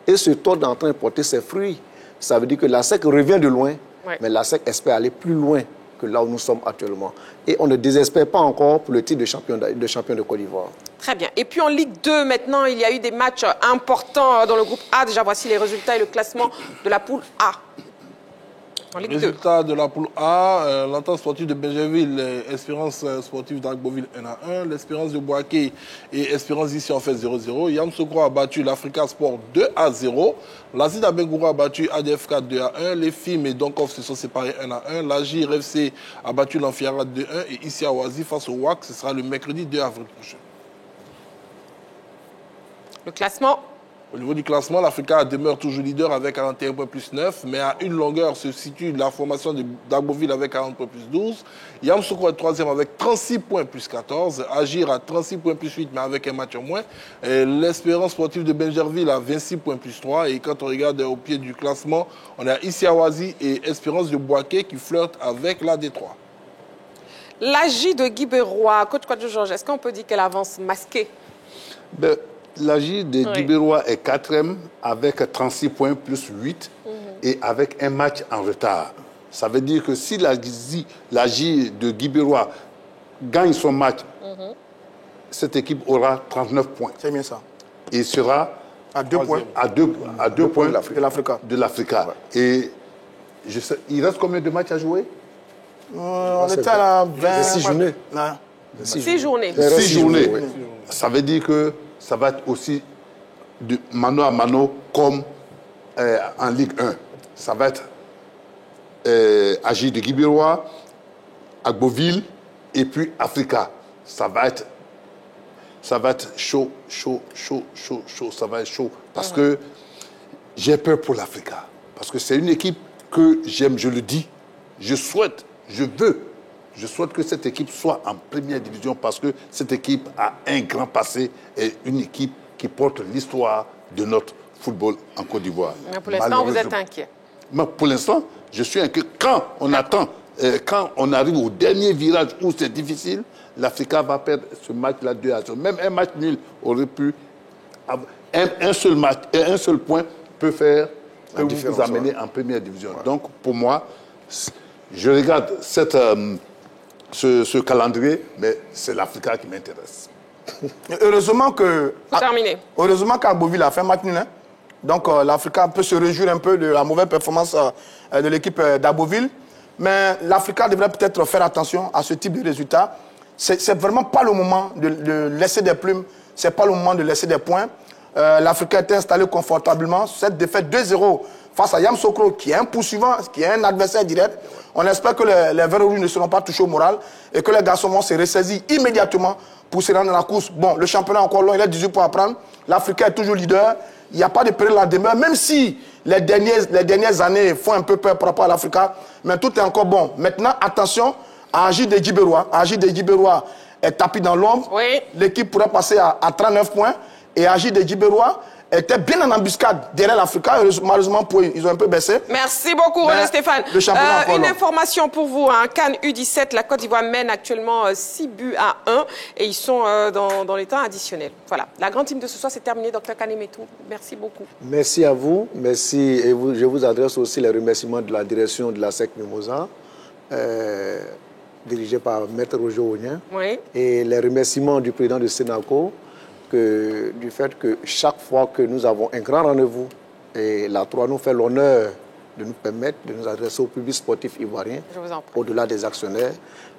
Et ce tome est en train de porter ses fruits. Ça veut dire que l'ASEC revient de loin, mais l'ASEC espère aller plus loin que là où nous sommes actuellement. Et on ne désespère pas encore pour le titre de champion de Côte d'Ivoire. Très bien. Et puis en Ligue 2, maintenant, il y a eu des matchs importants dans le groupe A. Déjà, voici les résultats et le classement de la poule A. Résultat de la poule A, l'entente sportive de Benjerville, Espérance sportive d'Agboville 1-1, l'Espérance de Boaké et Espérance d'ici en fait 0-0. Yamsoukro a battu l'Africa Sport 2-0. L'Azid Abengoura a battu ADFK 2-1. Les FIM et Donkov se sont séparés 1-1. L'Agir FC a battu l'Amphiara 2-1. Et ici à Oazi face au WAC, ce sera le mercredi 2 avril prochain. Le classement. Au niveau du classement, l'Africa demeure toujours leader avec 41 points plus 9, mais à une longueur se situe la formation d'Agboville avec 40 points plus 12. Yamsoukro est troisième avec 36 points plus 14. Agir a 36 points plus 8, mais avec un match en moins. L'Espérance sportive de Benjerville a 26 points plus 3. Et quand on regarde au pied du classement, on a ici Awazi et Espérance de Boaké qui flirtent avec la Détroit. L'AJ de Guibérois, coach Kwadjo Georges, est-ce qu'on peut dire qu'elle avance masquée? L'AJ de Guibérois est 4e avec 36 points plus 8 et avec un match en retard. Ça veut dire que si l'AJ de Guibérois gagne son match, cette équipe aura 39 points. C'est bien ça. Et sera à 2 points. À deux points de l'Africa. Et il reste combien de matchs à jouer? On était à la 6 journées. 6 journées. 6 journées. Ça veut dire que ça va être aussi de mano à mano comme en Ligue 1. Ça va être Agi de Guibiroa, Agboville et puis Africa. Ça va être chaud. Ça va être chaud. Parce que j'ai peur pour l'Africa. Parce que c'est une équipe que j'aime, je le dis. Je souhaite que cette équipe soit en première division parce que cette équipe a un grand passé et une équipe qui porte l'histoire de notre football en Côte d'Ivoire. Mais pour l'instant, vous êtes inquiet. Mais pour l'instant, je suis inquiet. Quand on attend, quand on arrive au dernier virage où c'est difficile, l'Africa va perdre ce match-là 2-0. Même un match nul aurait pu... Un seul match et un seul point peut vous amener en première division. Ouais. Donc, pour moi, je regarde ce calendrier, mais c'est l'Africa qui m'intéresse. Heureusement que... Faut terminer. Heureusement qu'Agboville a fait match nul. Donc, l'Africa peut se réjouir un peu de la mauvaise performance de l'équipe d'Agboville. Mais l'Africa devrait peut-être faire attention à ce type de résultat. C'est vraiment pas le moment de laisser des plumes. C'est pas le moment de laisser des points. L'Africa était installé confortablement. Cette défaite 2-0 face à Yamoussoukro, qui est un poursuivant, qui est un adversaire direct. On espère que les Verts Rouges ne seront pas touchés au moral et que les garçons vont se ressaisir immédiatement pour se rendre dans la course. Bon, le championnat est encore long, il y a 18 points à prendre. L'Africa est toujours leader. Il n'y a pas de péril en demeure, même si les dernières années font un peu peur par rapport à l'Africa. Mais tout est encore bon. Maintenant, attention à Agi de Guibiroa. Agi de Guibiroa est tapis dans l'ombre. Oui. L'équipe pourrait passer à 39 points. Et Agi de Guibiroa était bien en embuscade derrière l'Africa. Malheureusement, ils ont un peu baissé. Merci beaucoup, René Stéphane. Une information pour vous. CAN U17, la Côte d'Ivoire mène actuellement 6 buts à 1. Et ils sont dans les temps additionnels. Voilà. La grande team de ce soir, c'est terminé. Dr Kanemetou, merci beaucoup. Merci à vous. Merci. Et je vous adresse aussi les remerciements de la direction de la SEC Mimosa, dirigée par Maître Roger Ognien. Oui. Et les remerciements du président de Sénaco. Du fait que chaque fois que nous avons un grand rendez-vous, et la 3 nous fait l'honneur de nous permettre de nous adresser au public sportif ivoirien, au-delà des actionnaires.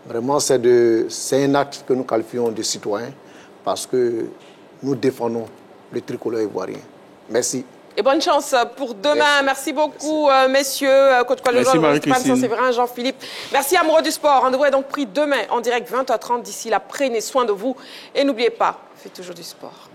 Vraiment, c'est un acte que nous qualifions de citoyen parce que nous défendons le tricolore ivoirien. Merci. Et bonne chance pour demain. Merci beaucoup, messieurs. Coach Marie-Christine, Séverin, Jean-Philippe. Merci, amoureux du sport. Rendez-vous est donc pris demain en direct 20h30. D'ici là, prenez soin de vous. Et n'oubliez pas, faites toujours du sport.